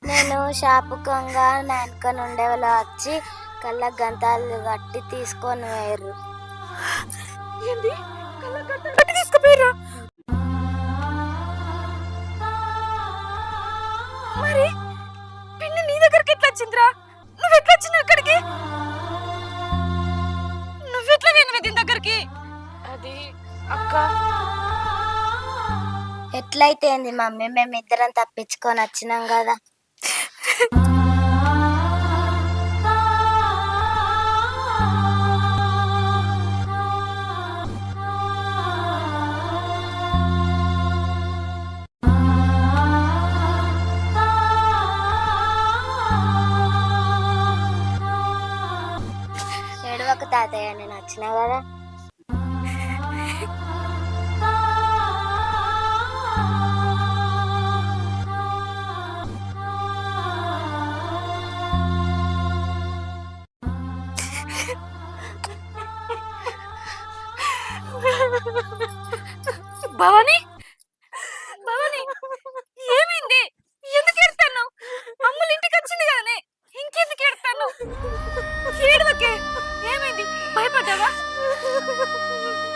నేను షాపు కొంగ నాయనక నుండే వాళ్ళు వచ్చి కళ్ళ గంతాలు కట్టి తీసుకొని పోయారు. తీసుకుపోయారా? మరి పిన్ని నీ దగ్గరికి ఎట్లా వచ్చిందిరా? నువ్వెట్లా వచ్చినావు అక్కడికి? నువ్వెట్లా నేను దీని దగ్గరికి? అది అక్క. ఎట్లయితే ఏంది మమ్మీ, మేమిద్దరం తప్పించుకొని వచ్చినాం కదా. నాకు తాతయ్య నేను వచ్చినా కదా. భవాని భవాని ఏమైంది? ఎందుకు ఎడతాను? అమ్ముల ఇంటికి వచ్చింది కదనే, ఇంకెందుకు ఎడతాను? ఏడవకే. ఏమైంది? భయపడ్డావా?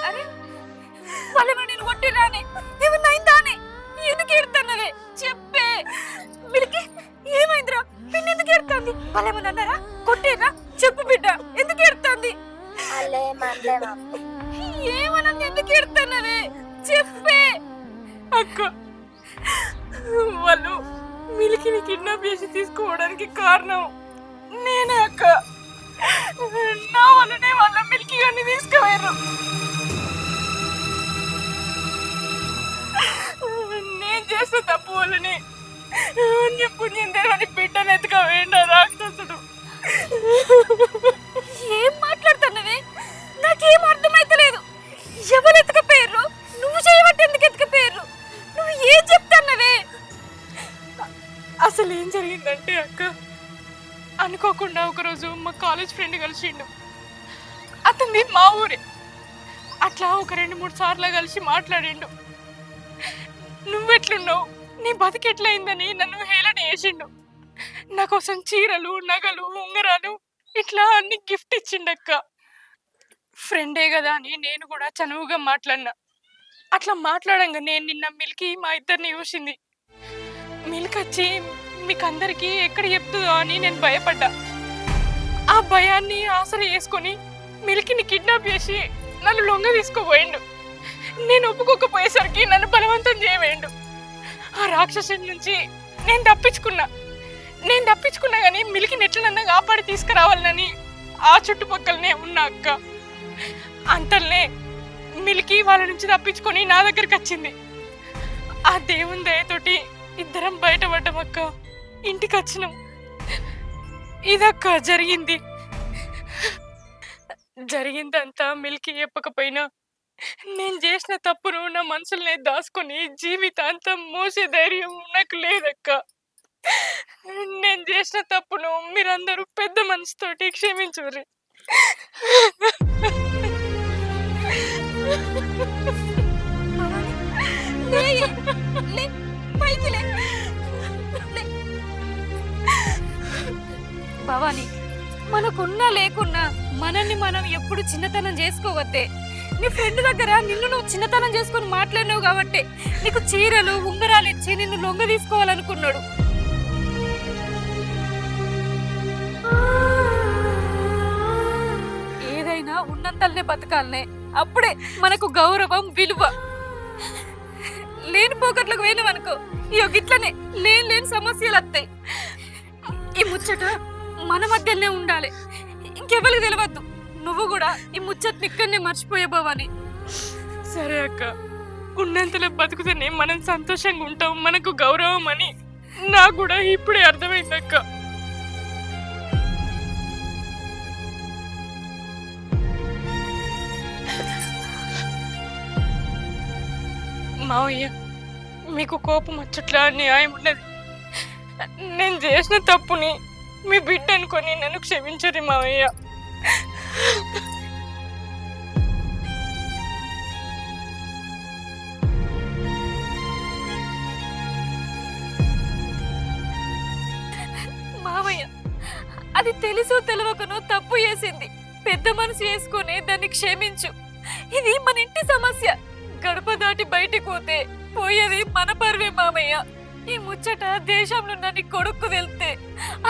అరే వాళ్ళేమో నేను కొట్టిరానే, ఏమన్నా అయిందానే? ఎందుకు ఎడతానవే చెప్పే. వీళ్ళకి ఏమైందిరా? పిన్ని ఎందుకు ఎడతాంది? వాళ్ళేమన్నా అన్నారా? కొట్టిరా? చెప్పు బిడ్డ, ఎందుకు ఎడతాంది? ఏమన్నా ఎందుకు ఎడతానవే చెప్పే. అక్క వాళ్ళు మిలికిని కిడ్నాప్ చేసి తీసుకోవడానికి కారణం నేనే అక్క. నా వల్లనే వాళ్ళ మిల్కి గారిని తీసుకుపోయారు. నేను చేసిన తప్పు వల్లనే పుణ్యం తెరవని బిడ్డను ఎత్తుకపోయిండు రాక్షసుడు. ఏం మాట్లాడుతున్నవే? నాకేం అర్థమైతలేదు. ఎవరు ఎత్తుకపోయారు? నువ్వు చేయబట్టి ఎందుకు ఎత్తుకపోయారు? నువ్వు ఏం చెప్తాన్నవే? అసలు ఏం జరిగిందంటే అక్క, అనుకోకుండా ఒకరోజు మా కాలేజ్ ఫ్రెండ్ కలిసిండు. అతన్ని మా ఊరే. అట్లా ఒక 2-3 సార్లు కలిసి మాట్లాడిండు. నువ్వెట్లున్నావు, నీ బతికెట్లయిందని నన్ను హేళన చేసిండు. నా కోసం చీరలు, నగలు, ఉంగరాలు ఇట్లా అన్ని గిఫ్ట్ ఇచ్చిండక్క. ఫ్రెండే కదా అని నేను కూడా చనువుగా మాట్లాడినా. అట్లా మాట్లాడంగా నేను నిన్న మిల్కి మా ఇద్దరిని చూసింది. మిల్క్ వచ్చి మీకందరికి ఎక్కడ చెప్తుందో అని నేను భయపడ్డా. ఆ భయాన్ని ఆసరా చేసుకొని మిల్కిని కిడ్నాప్ చేసి నన్ను లొంగ తీసుకోపోయిండు. నేను ఒప్పుకోకపోయేసరికి నన్ను బలవంతం చేయవేయండు. ఆ రాక్షసుడి నుంచి నేను తప్పించుకున్నా కానీ మిల్కిని ఎట్లనన్నా కాపాడి తీసుకురావాలని ఆ చుట్టుపక్కలనే ఉన్నా అక్క. అంతల్నే మిల్కి వాళ్ళ నుంచి తప్పించుకొని నా దగ్గరికి వచ్చింది. ఆ దేవుని దయతోటి ఇద్దరం బయటపడ్డాం అక్క. ఇంటికి వచ్చినాం. ఇదక్క జరిగింది. జరిగిందంతా మిల్కి చెప్పకపోయినా నేను చేసిన తప్పును నా మనసులనే దాచుకొని జీవితాంతం మోసే ధైర్యం నాకు లేదక్క. నేను చేసిన తప్పును మీరందరూ పెద్ద మనసుతోటి క్షమించుర్రి. భవాని, మనకున్నా లేకున్నా మనల్ని మనం ఎప్పుడు చిన్నతనం చేసుకోవద్దే. నీ ఫ్రెండ్ దగ్గర నిన్ను నువ్వు చిన్నతనం చేసుకొని మాట్లాడినావు కాబట్టి నీకు చీరలు, ఉంగరాలు ఇచ్చి నిన్ను లొంగ తీసుకోవాలనుకున్నాడు. ఏదైనా ఉన్నంతల్నే బతకాలనే, అప్పుడే మనకు గౌరవం, విలువ. లేని పోకట్లకు పోయినవనుకో ఇయో గిట్లనే లేని సమస్యలు వస్తాయి. ఈ ముచ్చట మన మధ్యలోనే ఉండాలి, ఇంకెవరికి తెలియవద్దు. నువ్వు కూడా ఈ ముచ్చట్ని ఇక్కడనే మర్చిపోయే భవాని. సరే అక్క, ఉన్నంతలో బతుకుతూనే మనం సంతోషంగా ఉంటాం, మనకు గౌరవం అని నాకు కూడా ఇప్పుడే అర్థమైంది అక్క. మావయ్య, మీకు కోపం వచ్చట్లా న్యాయం ఉన్నది. నేను చేసిన తప్పుని మీ బిడ్డ అనుకొని నన్ను క్షమించరు మావయ్య. మావయ్య, అది తెలుసో తెలియకనో తప్పు చేసింది. పెద్ద మనసు చేసుకొని దాన్ని క్షమించు. ఇది మన ఇంటి సమస్య. గడప దాటి బయటికి పోతే పోయేది మన పరువే మామయ్య. ఈ ముచ్చట దేశంలో నన్ను కొడుకు వెళ్తే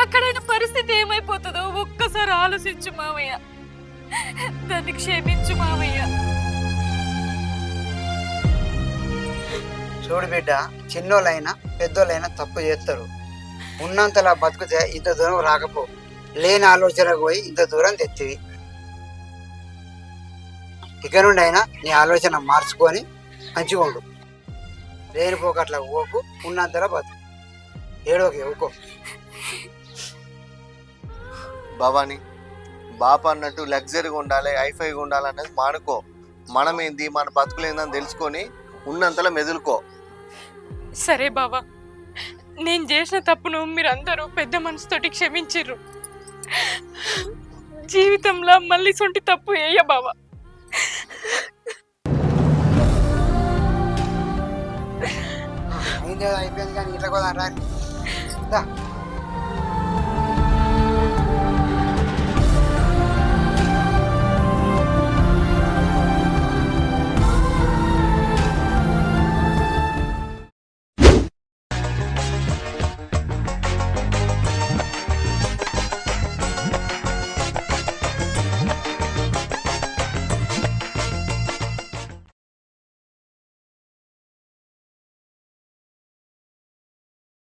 అక్కడైన పరిస్థితి ఏమైపోతుందో ఒక్కసారి ఆలోచించు మామయ్య. దాన్ని క్షమించు మామయ్య. చూడు బిడ్డ, చిన్నోళ్ళైనా పెద్దోళ్ళైనా తప్పు చేస్తారు. ఉన్నంతలా బతుకుతే ఇంత దూరం రాకపో. లేని ఆలోచనకు పోయి ఇంత దూరం తెచ్చివి. ఇక నుండి అయినా నీ ఆలోచన మార్చుకొని మంచిగా ఉండు. లేనిపోకట్లా ఓకు, ఉన్నంతలా బతుకు. ఏడోకే ఊకో. భవాని, బాప అన్నట్టు లగ్జరీగా ఉండాలి, హైఫైగా ఉండాలి అనేది మానుకో. మనమేంది, మన బతుకులేందని తెలుసుకొని ఉన్నంతలో మెదులుకో. సరే బావా, నేను చేసిన తప్పును మీరందరూ పెద్ద మనసుతోటి క్షమించిర్రు. జీవితంలో మళ్ళీ సొంటి తప్పు వేయ బావా. అయిపోయింది కానీ ఇట్లా కూడా రా